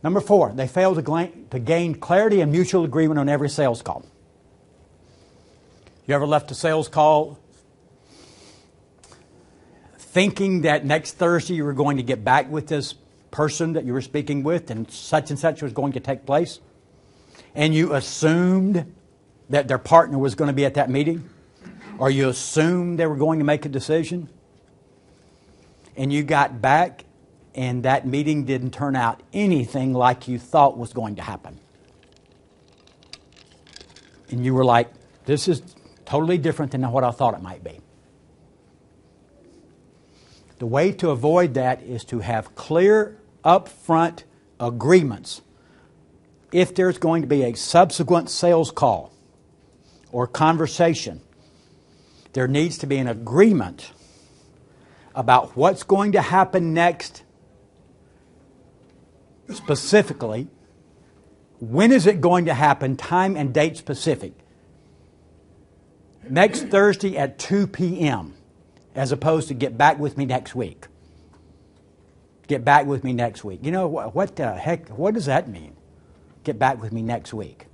Number 4, they fail to gain clarity and mutual agreement on every sales call. You ever left a sales call thinking that next Thursday you were going to get back with this person that you were speaking with and such was going to take place? And you assumed that their partner was going to be at that meeting? Or you assumed they were going to make a decision? And you got back and that meeting didn't turn out anything like you thought was going to happen. And you were like, this is totally different than what I thought it might be. The way to avoid that is to have clear, upfront agreements. If there's going to be a subsequent sales call or conversation, there needs to be an agreement about what's going to happen next, specifically, when is it going to happen, time and date specific. Next Thursday at 2 p.m., as opposed to get back with me next week. Get back with me next week. You know, what the heck, what does that mean? Get back with me next week.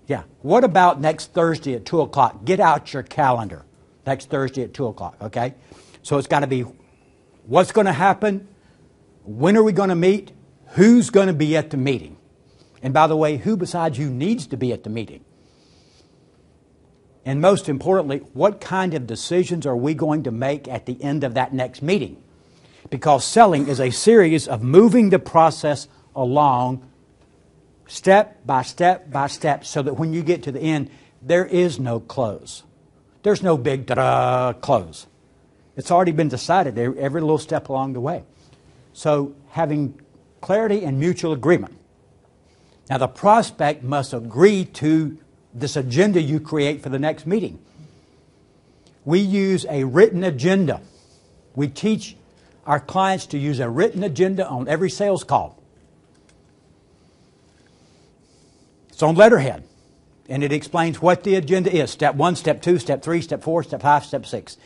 Yeah. What about next Thursday at 2 o'clock? Get out your calendar. Next Thursday at 2 o'clock, okay? So it's got to be what's going to happen, when are we going to meet, who's going to be at the meeting. And by the way, who besides you needs to be at the meeting? And most importantly, what kind of decisions are we going to make at the end of that next meeting? Because selling is a series of moving the process along step by step by step so that when you get to the end, there is no close. There's no big ta-da close. It's already been decided every little step along the way. So having clarity and mutual agreement. Now the prospect must agree to this agenda you create for the next meeting. We use a written agenda. We teach our clients to use a written agenda on every sales call. It's on letterhead. And it explains what the agenda is. Step 1, Step 2, Step 3, Step 4, Step 5, Step 6.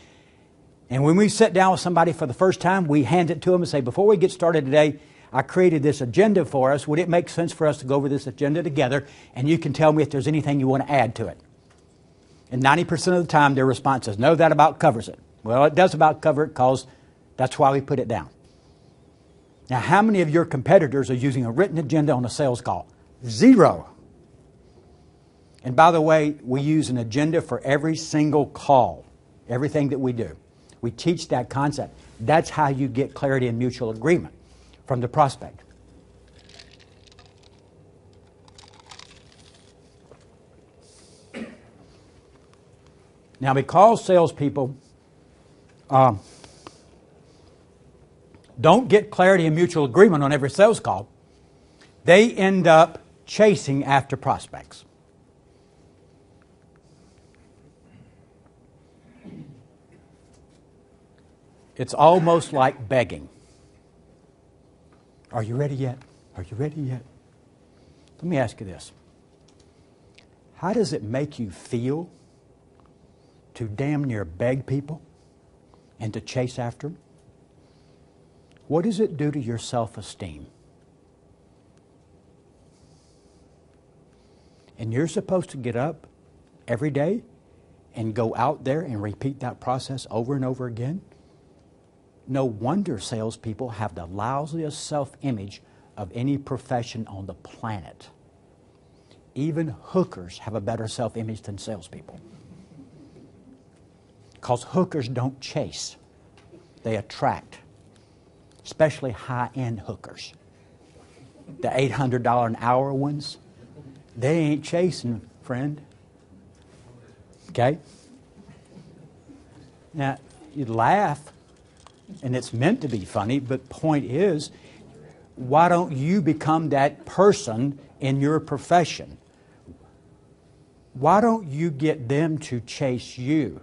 And when we sit down with somebody for the first time, we hand it to them and say, before we get started today, I created this agenda for us. Would it make sense for us to go over this agenda together? And you can tell me if there's anything you want to add to it. And 90% of the time, their response is, no, that about covers it. Well, it does about cover it because that's why we put it down. Now, how many of your competitors are using a written agenda on a sales call? 0. And by the way, we use an agenda for every single call, everything that we do. We teach that concept. That's how you get clarity and mutual agreement from the prospect. Now, because salespeople don't get clarity and mutual agreement on every sales call, they end up chasing after prospects. It's almost like begging. Are you ready yet? Are you ready yet? Let me ask you this. How does it make you feel to damn near beg people and to chase after them? What does it do to your self-esteem? And you're supposed to get up every day and go out there and repeat that process over and over again? No wonder salespeople have the lousiest self-image of any profession on the planet. Even hookers have a better self-image than salespeople. Because hookers don't chase. They attract. Especially high-end hookers. The $800 an hour ones, they ain't chasing, friend. Okay? Now, you laugh, and it's meant to be funny, but point is, why don't you become that person in your profession? Why don't you get them to chase you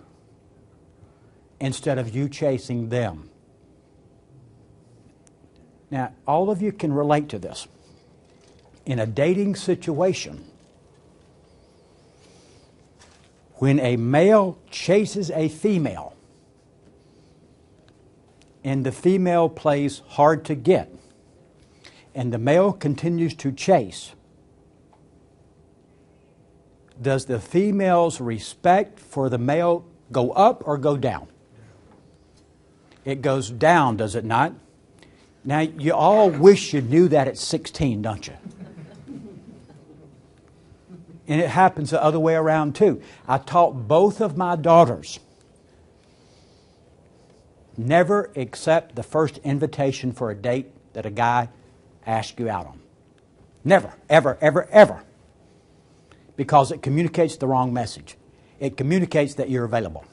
instead of you chasing them? Now, all of you can relate to this. In a dating situation, when a male chases a female and the female plays hard to get and the male continues to chase, does the female's respect for the male go up or go down? It goes down, does it not? Now, you all wish you knew that at 16, don't you? And it happens the other way around too. I taught both of my daughters, never accept the first invitation for a date that a guy asks you out on. Never, ever, ever, ever. Because it communicates the wrong message. It communicates that you're available.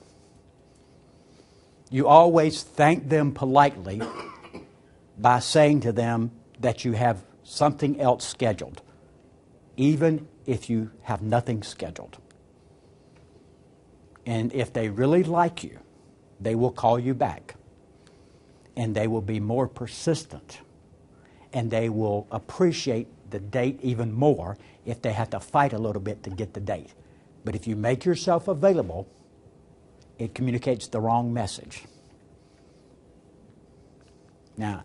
You always thank them politely by saying to them that you have something else scheduled, even if you have nothing scheduled. And if they really like you, they will call you back. And they will be more persistent. And they will appreciate the date even more if they have to fight a little bit to get the date. But if you make yourself available, it communicates the wrong message. Now,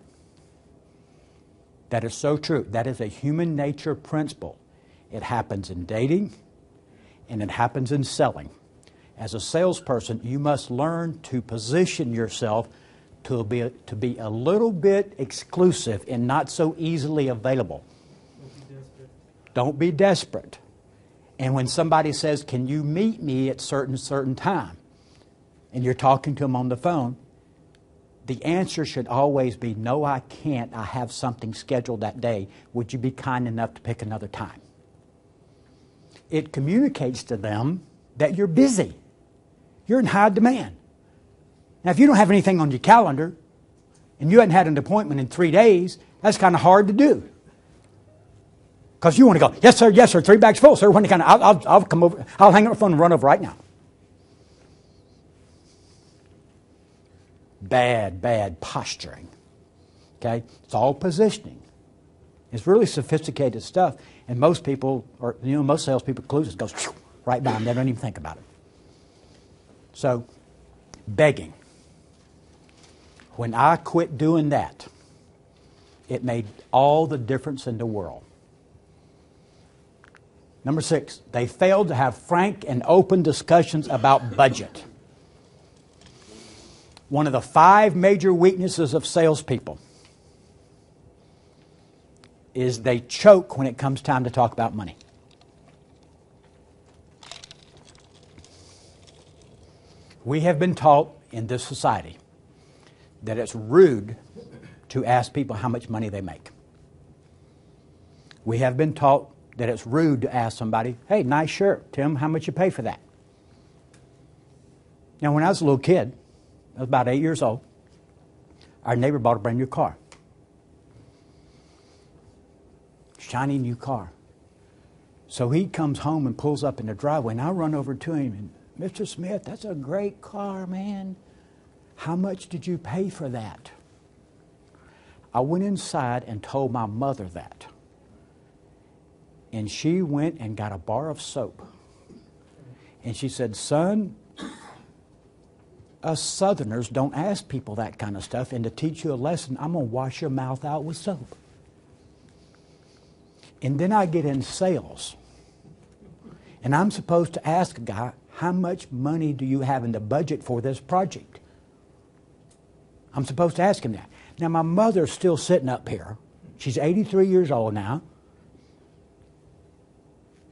that is so true. That is a human nature principle. It happens in dating, and it happens in selling. As a salesperson, you must learn to position yourself to be a little bit exclusive and not so easily available. Don't be desperate. And when somebody says, can you meet me at certain time, and you're talking to them on the phone, the answer should always be, no, I can't. I have something scheduled that day. Would you be kind enough to pick another time? It communicates to them that you're busy. You're in high demand. Now, if you don't have anything on your calendar and you hadn't had an appointment in 3 days, that's kind of hard to do. Because you want to go, yes, sir, 3 bags full, sir. When kind of, I'll come over, I'll hang up the phone and run over right now. Bad posturing. Okay? It's all positioning. It's really sophisticated stuff. And most people, or most salespeople, just goes right by them. They don't even think about it. So, begging. When I quit doing that, it made all the difference in the world. Number 6, they failed to have frank and open discussions about budget. One of the 5 major weaknesses of salespeople is they choke when it comes time to talk about money. We have been taught in this society that it's rude to ask people how much money they make. We have been taught that it's rude to ask somebody, hey, nice shirt, Tim, how much you pay for that? Now, when I was a little kid, I was about 8 years old, our neighbor bought a brand new car. Shiny new car. So he comes home and pulls up in the driveway, and I run over to him, and Mr. Smith, that's a great car, man. How much did you pay for that? I went inside and told my mother that. And she went and got a bar of soap. And she said, son, us Southerners don't ask people that kind of stuff. And to teach you a lesson, I'm going to wash your mouth out with soap. And then I get in sales. And I'm supposed to ask a guy, how much money do you have in the budget for this project? I'm supposed to ask him that. Now, my mother's still sitting up here. She's 83 years old now.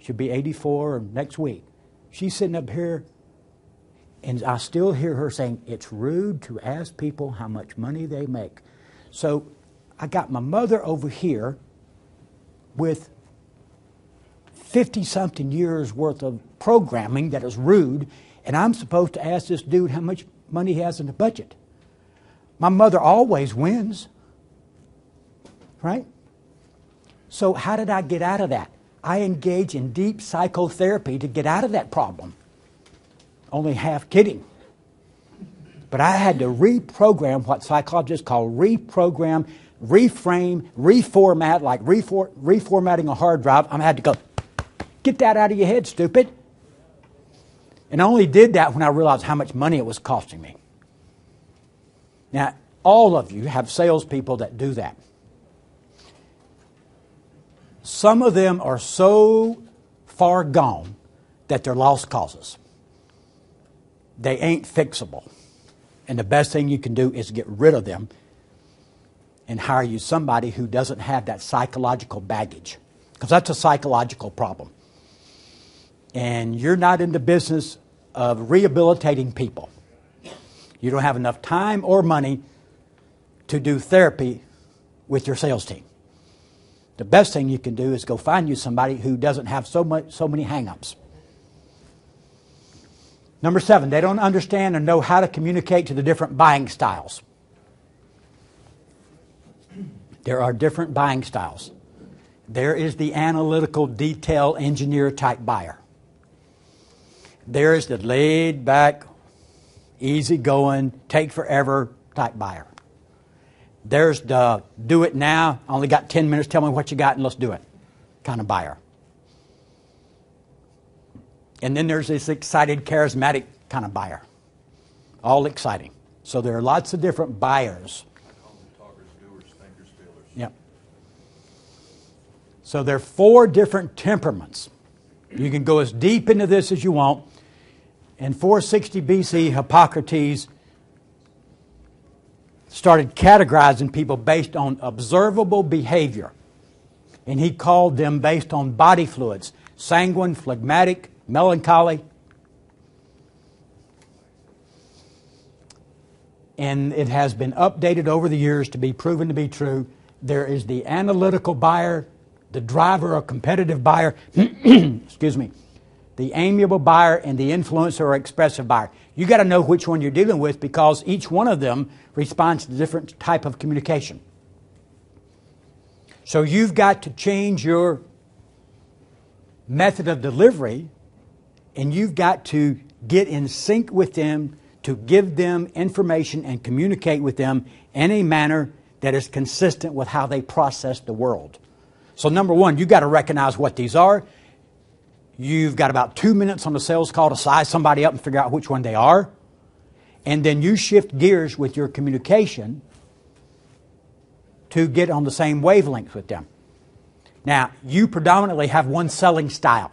She'll be 84 next week. She's sitting up here, and I still hear her saying, it's rude to ask people how much money they make. So I got my mother over here with 50-something years worth of programming that is rude, and I'm supposed to ask this dude how much money he has in the budget. My mother always wins, right? So how did I get out of that? I engage in deep psychotherapy to get out of that problem. Only half kidding. But I had to reprogram what psychologists call reprogram, reframe, reformat, like reformatting a hard drive. I had to go, get that out of your head, stupid. And I only did that when I realized how much money it was costing me. Now, all of you have salespeople that do that. Some of them are so far gone that they're lost causes. They ain't fixable. And the best thing you can do is get rid of them and hire you somebody who doesn't have that psychological baggage. Because that's a psychological problem. And you're not in the business of rehabilitating people. You don't have enough time or money to do therapy with your sales team. The best thing you can do is go find you somebody who doesn't have so many hang-ups. Number 7, they don't understand and know how to communicate to the different buying styles. There are different buying styles. There is the analytical, detail engineer type buyer. There is the laid back, easygoing, take forever type buyer. There's the do it now, I only got 10 minutes, tell me what you got and let's do it kind of buyer. And then there's this excited, charismatic kind of buyer. All exciting. So there are lots of different buyers. Talkers, doers, thinkers, feelers. Yep. So there are 4 different temperaments. You can go as deep into this as you want. In 460 BC, Hippocrates started categorizing people based on observable behavior. And he called them based on body fluids: sanguine, phlegmatic, melancholy. And it has been updated over the years to be proven to be true. There is the analytical buyer, the driver or competitive buyer, excuse me, the amiable buyer, and the influencer or expressive buyer. You got to know which one you're dealing with because each one of them responds to a different type of communication. So you've got to change your method of delivery, and you've got to get in sync with them to give them information and communicate with them in a manner that is consistent with how they process the world. So number 1, you've got to recognize what these are. You've got about 2 minutes on the sales call to size somebody up and figure out which one they are. And then you shift gears with your communication to get on the same wavelength with them. Now, you predominantly have one selling style.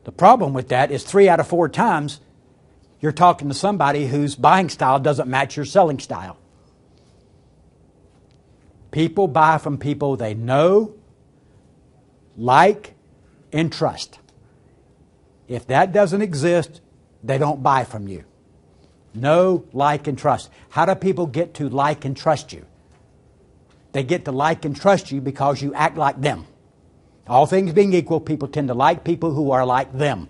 The problem with that is 3 out of 4 times you're talking to somebody whose buying style doesn't match your selling style. People buy from people they know, like, and trust. If that doesn't exist, they don't buy from you. Know, like, and trust. How do people get to like and trust you? They get to like and trust you because you act like them. All things being equal, people tend to like people who are like them.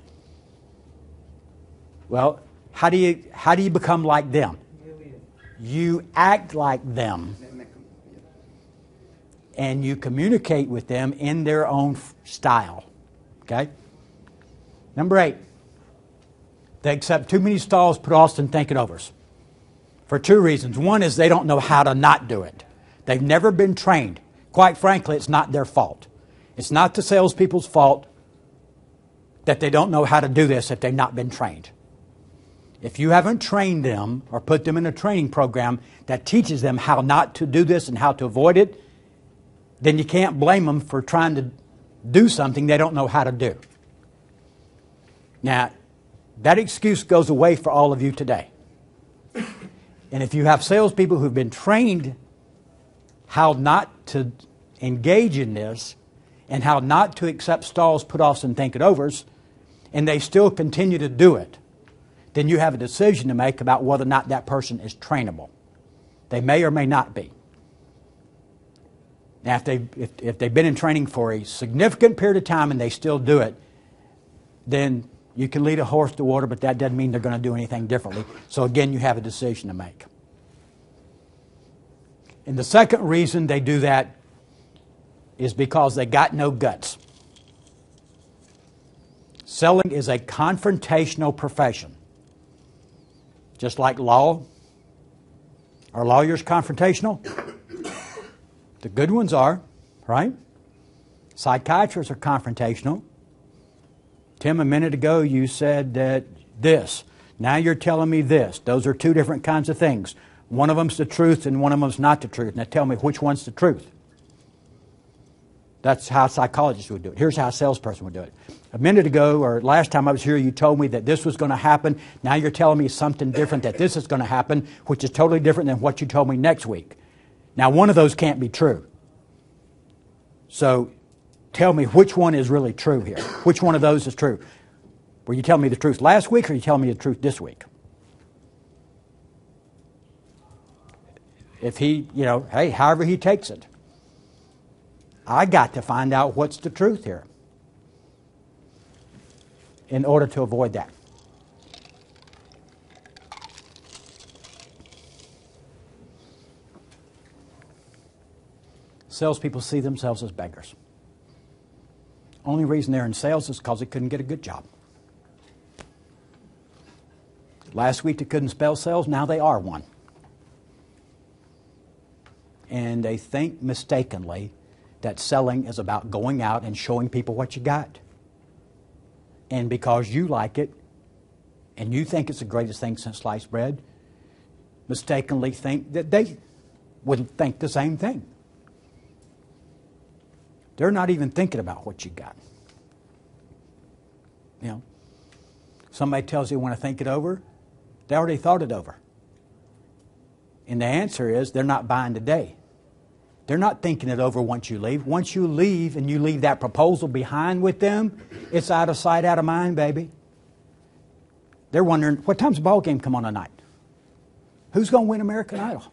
Well, how do you become like them? You act like them. And you communicate with them in their own style. Okay? Number 8. They accept too many stalls, put Austin thinking overs. For 2 reasons. One is they don't know how to not do it. They've never been trained. Quite frankly, it's not their fault. It's not the salespeople's fault that they don't know how to do this if they've not been trained. If you haven't trained them or put them in a training program that teaches them how not to do this and how to avoid it, then you can't blame them for trying to do something they don't know how to do. Now, that excuse goes away for all of you today. And if you have salespeople who've been trained how not to engage in this and how not to accept stalls, put-offs, and think-it-overs, and they still continue to do it, then you have a decision to make about whether or not that person is trainable. They may or may not be. Now, if they've been in training for a significant period of time and they still do it, then you can lead a horse to water, but that doesn't mean they're going to do anything differently. So again, you have a decision to make. And the second reason they do that is because they got no guts. Selling is a confrontational profession. Just like law. Are lawyers confrontational? The good ones are, right? Psychiatrists are confrontational. Tim, a minute ago you said that this. Now you're telling me this. Those are two different kinds of things. One of them's the truth and one of them's not the truth. Now tell me which one's the truth. That's how psychologists would do it. Here's how a salesperson would do it. A minute ago, or last time I was here, you told me that this was going to happen. Now you're telling me something different, that this is going to happen, which is totally different than what you told me next week. Now one of those can't be true. So tell me which one is really true here. Which one of those is true? Were you telling me the truth last week, or are you telling me the truth this week? If he, hey, however he takes it. I got to find out what's the truth here in order to avoid that. Salespeople see themselves as beggars. Only reason they're in sales is because they couldn't get a good job. Last week they couldn't spell sales, now they are one. And they think mistakenly that selling is about going out and showing people what you got. And because you like it, and you think it's the greatest thing since sliced bread, mistakenly think that they would think the same thing. They're not even thinking about what you got. Somebody tells you want to think it over, they already thought it over. And the answer is they're not buying today. They're not thinking it over once you leave. Once you leave and you leave that proposal behind with them, it's out of sight, out of mind, baby. They're wondering, what time's the ball game come on tonight? Who's going to win American Idol?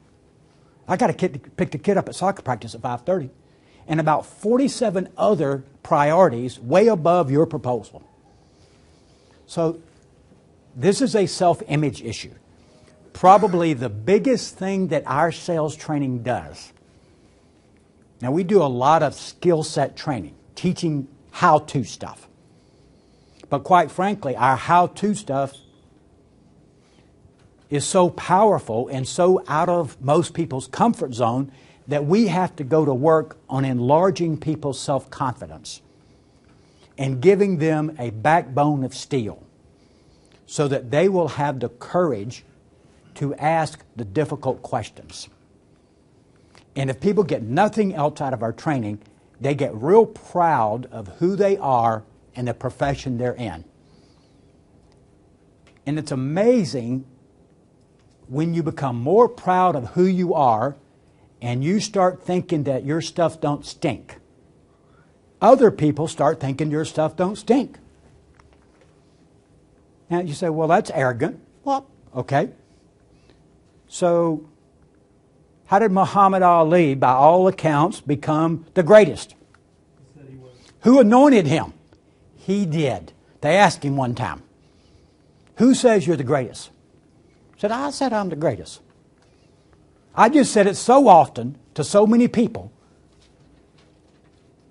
I got to pick the kid up at soccer practice at 5:30. And about 47 other priorities way above your proposal. So this is a self-image issue. Probably the biggest thing that our sales training does. Now, we do a lot of skill set training, teaching how-to stuff. But quite frankly, our how-to stuff is so powerful and so out of most people's comfort zone that we have to go to work on enlarging people's self-confidence and giving them a backbone of steel so that they will have the courage to ask the difficult questions. And if people get nothing else out of our training, they get real proud of who they are and the profession they're in. And it's amazing when you become more proud of who you are and you start thinking that your stuff don't stink. Other people start thinking your stuff don't stink. Now you say, well, that's arrogant. Well, okay. So how did Muhammad Ali, by all accounts, become the greatest? He said he was. Who anointed him? He did. They asked him one time, who says you're the greatest? He said, I said I'm the greatest. I just said it so often to so many people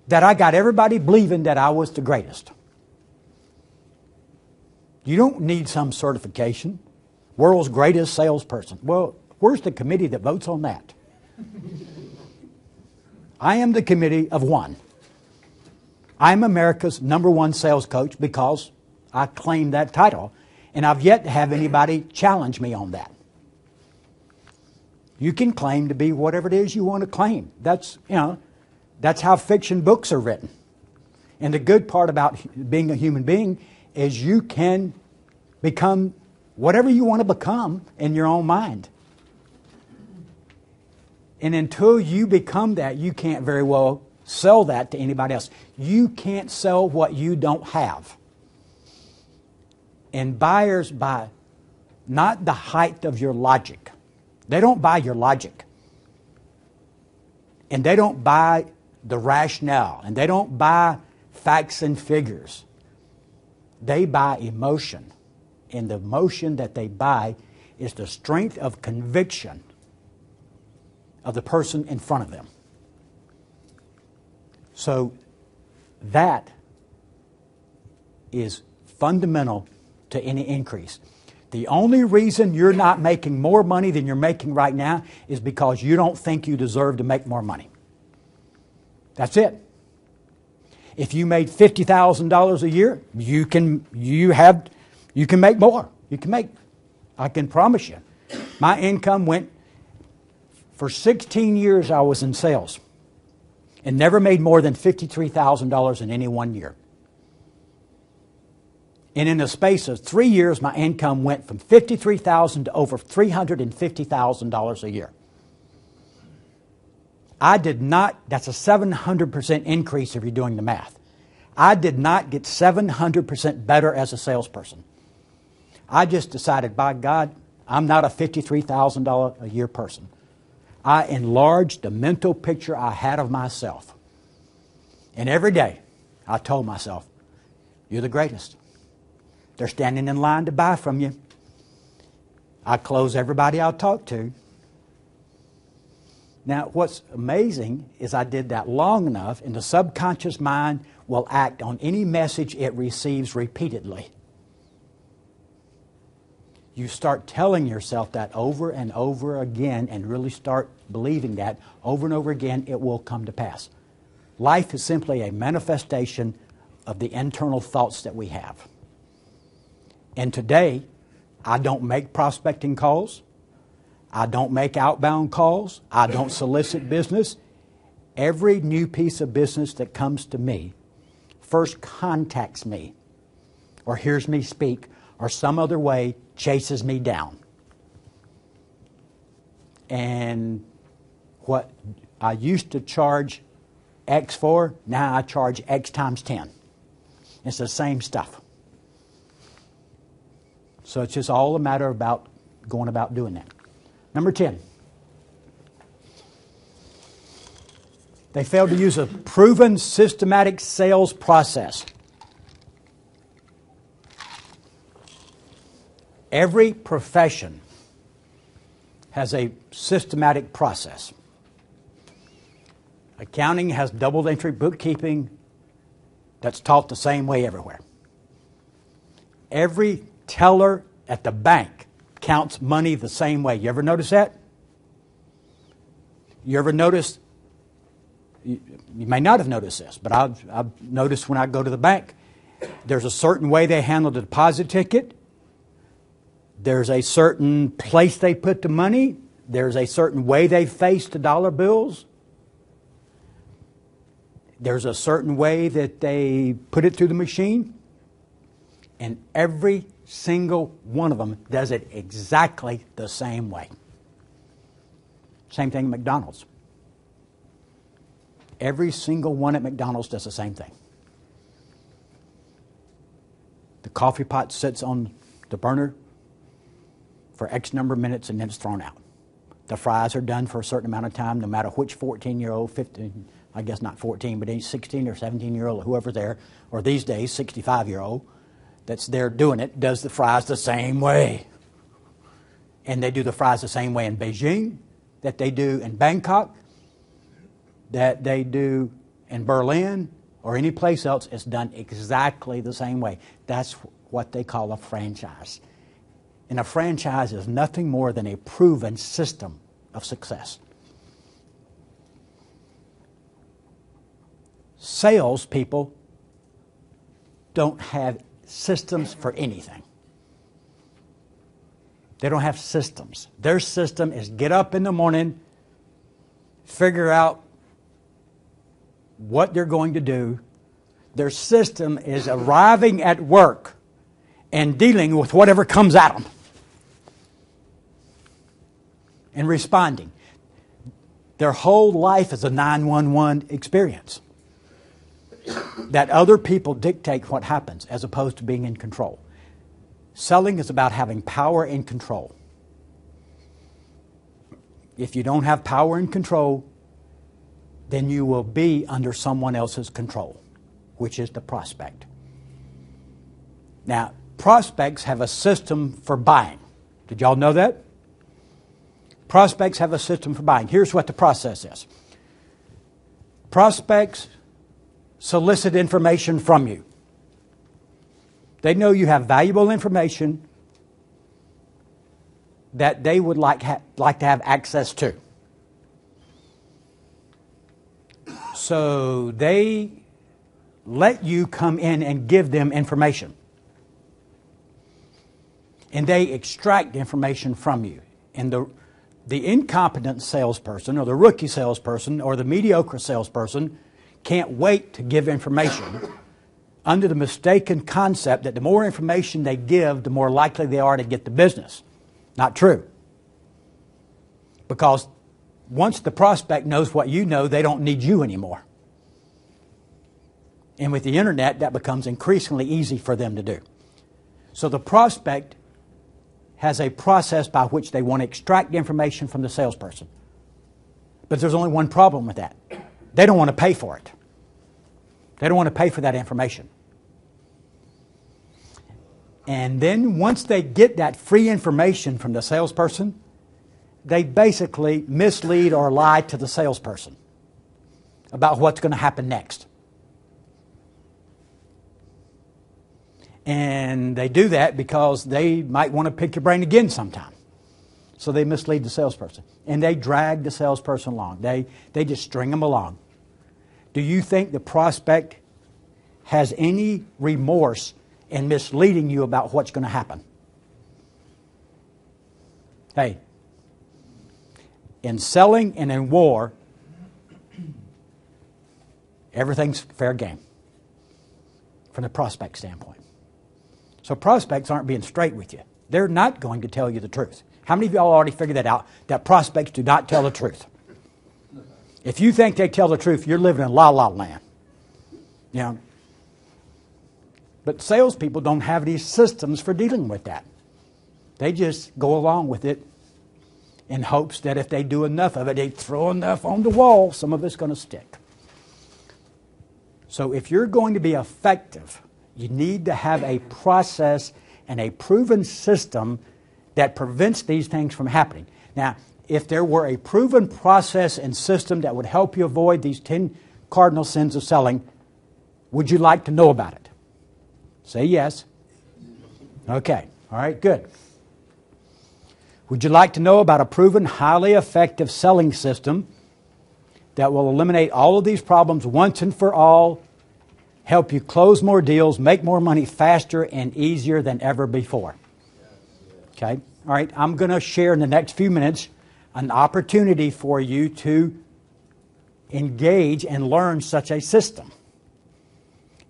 that I got everybody believing that I was the greatest. You don't need some certification. World's greatest salesperson. Well, where's the committee that votes on that? I am the committee of one. I'm America's #1 sales coach because I claim that title, and I've yet to have anybody challenge me on that. You can claim to be whatever it is you want to claim. That's how fiction books are written. And the good part about being a human being is you can become whatever you want to become in your own mind. And until you become that, you can't very well sell that to anybody else. You can't sell what you don't have. And buyers buy not the height of your logic. They don't buy your logic. And they don't buy the rationale. And they don't buy facts and figures. They buy emotion. And the emotion that they buy is the strength of conviction of the person in front of them. So that is fundamental to any increase. The only reason you're not making more money than you're making right now is because you don't think you deserve to make more money. That's it. If you made $50,000 a year, you can make more. I can promise you. My income went, for 16 years I was in sales and never made more than $53,000 in any one year. And in the space of 3 years, my income went from $53,000 to over $350,000 a year. I did not, that's a 700% increase if you're doing the math. I did not get 700% better as a salesperson. I just decided, by God, I'm not a $53,000 a year person. I enlarged the mental picture I had of myself. And every day, I told myself, you're the greatest. They're standing in line to buy from you. I close everybody I talk to. Now, what's amazing is I did that long enough, and the subconscious mind will act on any message it receives repeatedly. You start telling yourself that over and over again and really start believing that over and over again, it will come to pass. Life is simply a manifestation of the internal thoughts that we have. And today, I don't make prospecting calls. I don't make outbound calls. I don't solicit business. Every new piece of business that comes to me first contacts me or hears me speak or some other way chases me down. And what I used to charge X for, now I charge X times 10. It's the same stuff. So it's just all a matter about going about doing that. Number 10. They failed to use a proven systematic sales process. Every profession has a systematic process. Accounting has double entry bookkeeping that's taught the same way everywhere. Every teller at the bank counts money the same way. You ever notice that? You ever notice? You may not have noticed this, but I've noticed when I go to the bank, there's a certain way they handle the deposit ticket. There's a certain place they put the money. There's a certain way they face the dollar bills. There's a certain way that they put it through the machine. And every single one of them does it exactly the same way. Same thing at McDonald's. Every single one at McDonald's does the same thing. The coffee pot sits on the burner for X number of minutes and then it's thrown out. The fries are done for a certain amount of time, no matter which 14-year-old, 15, I guess not 14, but any 16 or 17-year-old, whoever's there, or these days, 65-year-old, that's there doing it, does the fries the same way. And they do the fries the same way in Beijing, that they do in Bangkok, that they do in Berlin, or any place else. It's done exactly the same way. That's what they call a franchise. And a franchise is nothing more than a proven system of success. Salespeople don't have systems for anything. They don't have systems. Their system is get up in the morning, figure out what they're going to do. Their system is arriving at work and dealing with whatever comes at them and responding. Their whole life is a 911 experience. That other people dictate what happens as opposed to being in control. Selling is about having power and control. If you don't have power and control, then you will be under someone else's control, which is the prospect. Now, prospects have a system for buying. Did y'all know that? Prospects have a system for buying. Here's what the process is. Prospects solicit information from you. They know you have valuable information that they would like to have access to. So they let you come in and give them information. And they extract information from you. And the incompetent salesperson or the rookie salesperson or the mediocre salesperson can't wait to give information under the mistaken concept that the more information they give, the more likely they are to get the business. Not true. Because once the prospect knows what you know, they don't need you anymore. And with the internet, that becomes increasingly easy for them to do. So the prospect has a process by which they want to extract information from the salesperson. But there's only one problem with that. They don't want to pay for it. They don't want to pay for that information. And then once they get that free information from the salesperson, they basically mislead or lie to the salesperson about what's going to happen next. And they do that because they might want to pick your brain again sometime. So they mislead the salesperson. And they drag the salesperson along. They just string them along. Do you think the prospect has any remorse in misleading you about what's going to happen? Hey, in selling and in war, everything's fair game from the prospect standpoint. So prospects aren't being straight with you. They're not going to tell you the truth. How many of y'all already figured that out, that prospects do not tell the truth? If you think they tell the truth, you're living in la-la land. You know? But salespeople don't have any systems for dealing with that. They just go along with it in hopes that if they do enough of it, they throw enough on the wall, some of it's going to stick. So if you're going to be effective, you need to have a process and a proven system that prevents these things from happening. Now, if there were a proven process and system that would help you avoid these 10 cardinal sins of selling, would you like to know about it? Say yes. Okay. All right, good. Would you like to know about a proven, highly effective selling system that will eliminate all of these problems once and for all, help you close more deals, make more money faster and easier than ever before? Okay. All right. I'm going to share in the next few minutes an opportunity for you to engage and learn such a system.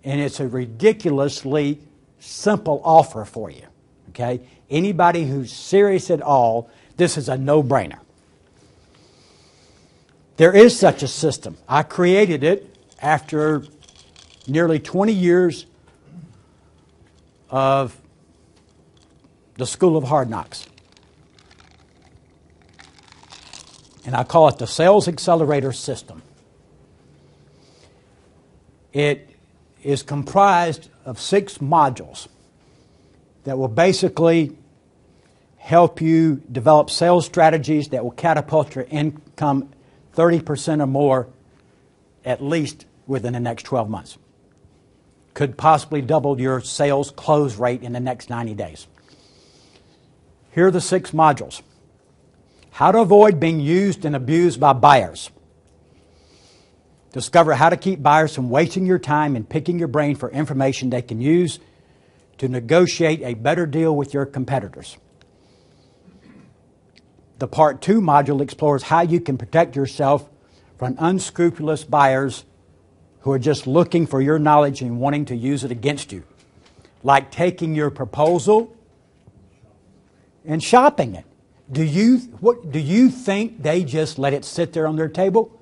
And it's a ridiculously simple offer for you. Okay? Anybody who's serious at all, this is a no-brainer. There is such a system. I created it after nearly 20 years of the School of Hard Knocks. And I call it the Sales Accelerator System. It is comprised of 6 modules that will basically help you develop sales strategies that will catapult your income 30% or more at least within the next 12 months. Could possibly double your sales close rate in the next 90 days. Here are the 6 modules. How to avoid being used and abused by buyers. Discover how to keep buyers from wasting your time and picking your brain for information they can use to negotiate a better deal with your competitors. The Part 2 module explores how you can protect yourself from unscrupulous buyers who are just looking for your knowledge and wanting to use it against you. Like taking your proposal and shopping it. Do you think they just let it sit there on their table?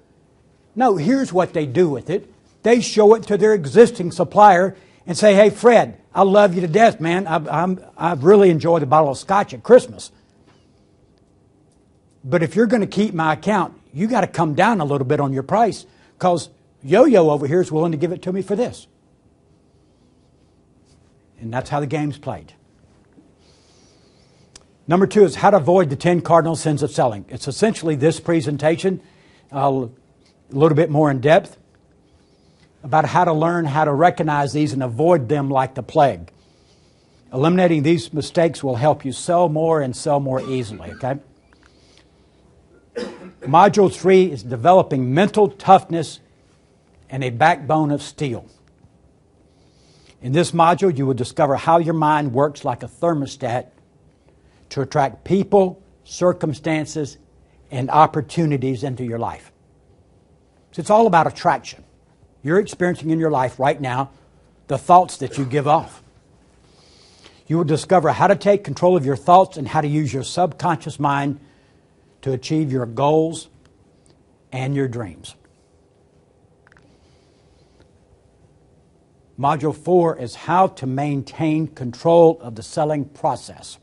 No, here's what they do with it. They show it to their existing supplier and say, hey, Fred, I love you to death, man. I've really enjoyed a bottle of scotch at Christmas. But if you're going to keep my account, you got to come down a little bit on your price because Yo-Yo over here is willing to give it to me for this. And that's how the game's played. Number 2 is how to avoid the 10 cardinal sins of selling. It's essentially this presentation, a little bit more in depth, about how to learn how to recognize these and avoid them like the plague. Eliminating these mistakes will help you sell more and sell more easily, okay? Module 3 is developing mental toughness and a backbone of steel. In this module, you will discover how your mind works like a thermostat to attract people, circumstances, and opportunities into your life. So it's all about attraction. You're experiencing in your life right now the thoughts that you give off. You will discover how to take control of your thoughts and how to use your subconscious mind to achieve your goals and your dreams. Module 4 is how to maintain control of the selling process.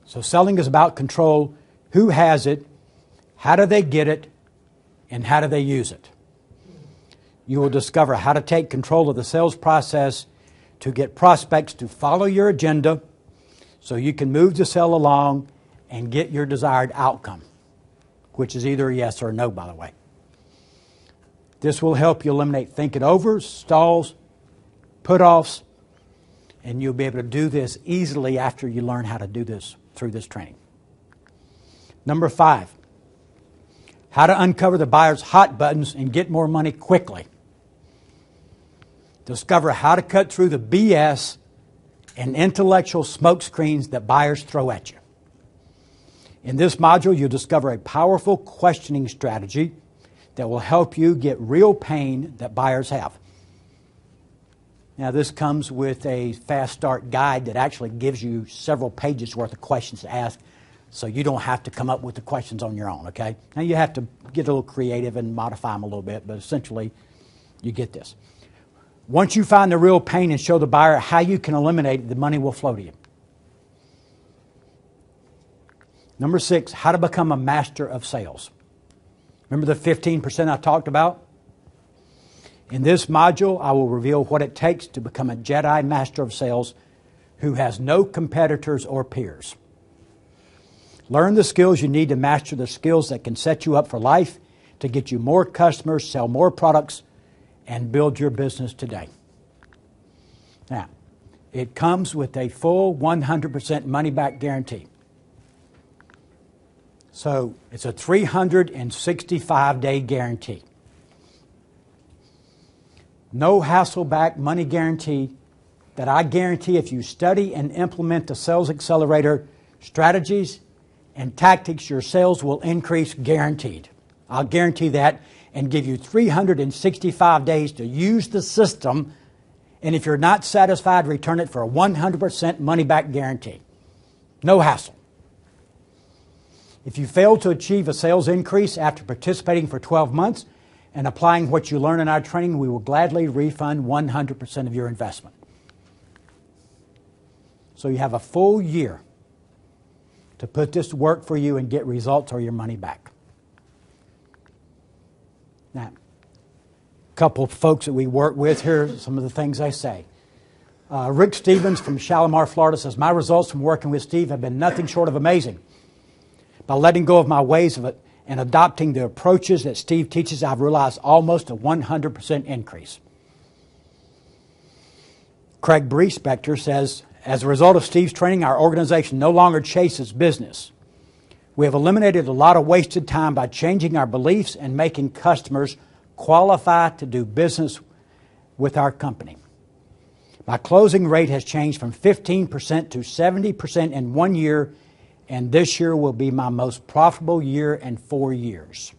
So selling is about control. Who has it? How do they get it? And how do they use it? You will discover how to take control of the sales process to get prospects to follow your agenda so you can move the sale along and get your desired outcome, which is either a yes or a no, by the way. This will help you eliminate thinking overs, stalls, put-offs, and you'll be able to do this easily after you learn how to do this through this training. Number 5, how to uncover the buyer's hot buttons and get more money quickly. Discover how to cut through the BS and intellectual smokescreens that buyers throw at you. In this module, you'll discover a powerful questioning strategy that will help you get real pain that buyers have. Now, this comes with a fast start guide that actually gives you several pages worth of questions to ask, so you don't have to come up with the questions on your own, okay? Now, you have to get a little creative and modify them a little bit, but essentially, you get this. Once you find the real pain and show the buyer how you can eliminate it, the money will flow to you. Number 6, how to become a master of sales. Remember the 15% I talked about? In this module, I will reveal what it takes to become a Jedi Master of Sales who has no competitors or peers. Learn the skills you need to master the skills that can set you up for life, to get you more customers, sell more products, and build your business today. Now, it comes with a full 100% money-back guarantee. So it's a 365-day guarantee. No hassle-back money guarantee that I guarantee if you study and implement the Sales Accelerator strategies and tactics, your sales will increase guaranteed. I'll guarantee that and give you 365 days to use the system. And if you're not satisfied, return it for a 100% money-back guarantee. No hassle. If you fail to achieve a sales increase after participating for 12 months and applying what you learn in our training, we will gladly refund 100% of your investment. So you have a full year to put this to work for you and get results or your money back. Now, a couple of folks that we work with here, some of the things they say. Rick Stevens from Shalimar, Florida says, my results from working with Steve have been nothing short of amazing. By letting go of my ways of it and adopting the approaches that Steve teaches, I've realized almost a 100% increase. Craig Briespector says, as a result of Steve's training, our organization no longer chases business. We have eliminated a lot of wasted time by changing our beliefs and making customers qualify to do business with our company. My closing rate has changed from 15% to 70% in 1 year, and this year will be my most profitable year in 4 years.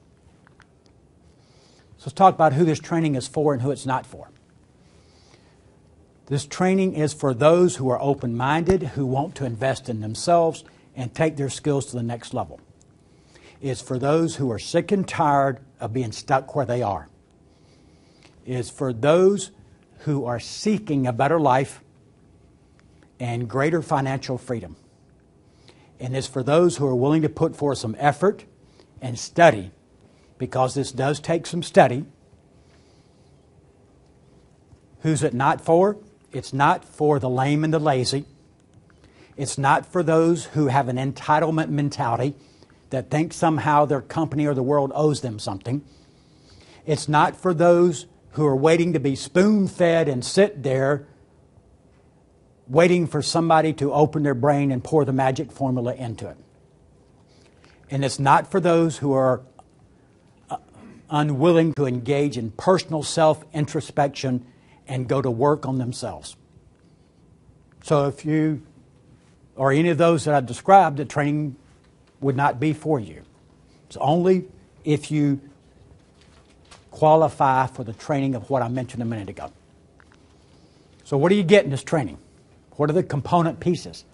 So let's talk about who this training is for and who it's not for. This training is for those who are open-minded, who want to invest in themselves and take their skills to the next level. It's for those who are sick and tired of being stuck where they are. It's for those who are seeking a better life and greater financial freedom. And it's for those who are willing to put forth some effort and study, because this does take some study. Who's it not for? It's not for the lame and the lazy. It's not for those who have an entitlement mentality that think somehow their company or the world owes them something. It's not for those who are waiting to be spoon-fed and sit there waiting for somebody to open their brain and pour the magic formula into it. And it's not for those who are unwilling to engage in personal self-introspection and go to work on themselves. So if you or any of those that I've described, the training would not be for you. It's only if you qualify for the training of what I mentioned a minute ago. So what do you get in this training? What are the component pieces?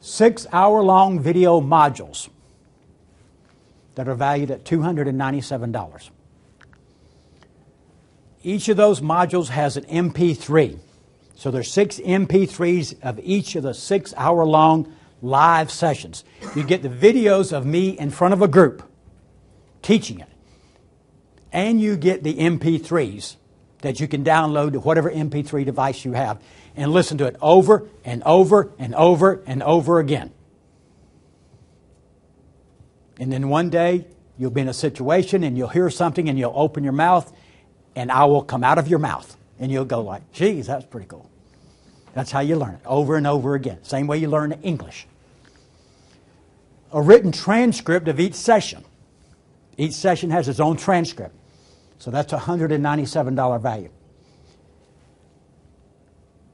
6-hour-long video modules that are valued at $297. Each of those modules has an MP3. So there's 6 MP3s of each of the 6-hour-long live sessions. You get the videos of me in front of a group teaching it. And you get the MP3s that you can download to whatever MP3 device you have and listen to it over and over and over and over again. And then one day you'll be in a situation and you'll hear something and you'll open your mouth and I will come out of your mouth and you'll go like, geez, that's pretty cool. That's how you learn it, over and over again. Same way you learn English. A written transcript of each session. Each session has its own transcript. So that's a $197 value.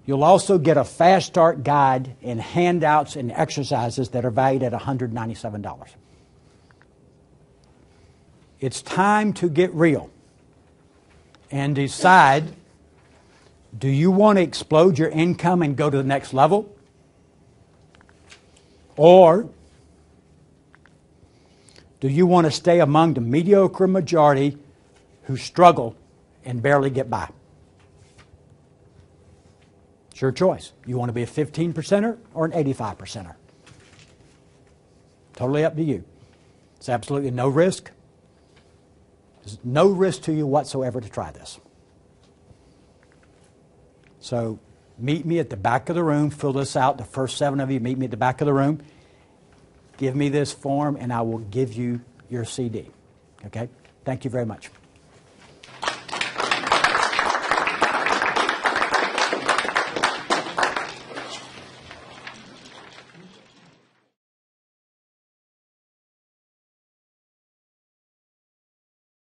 You'll also get a fast start guide and handouts and exercises that are valued at $197. It's time to get real and decide, do you want to explode your income and go to the next level? Or do you want to stay among the mediocre majority who struggle and barely get by? It's your choice. You want to be a 15%er or an 85%er? Totally up to you. It's absolutely no risk. There's no risk to you whatsoever to try this. So meet me at the back of the room. Fill this out. The first 7 of you meet me at the back of the room. Give me this form and I will give you your CD. Okay? Thank you very much.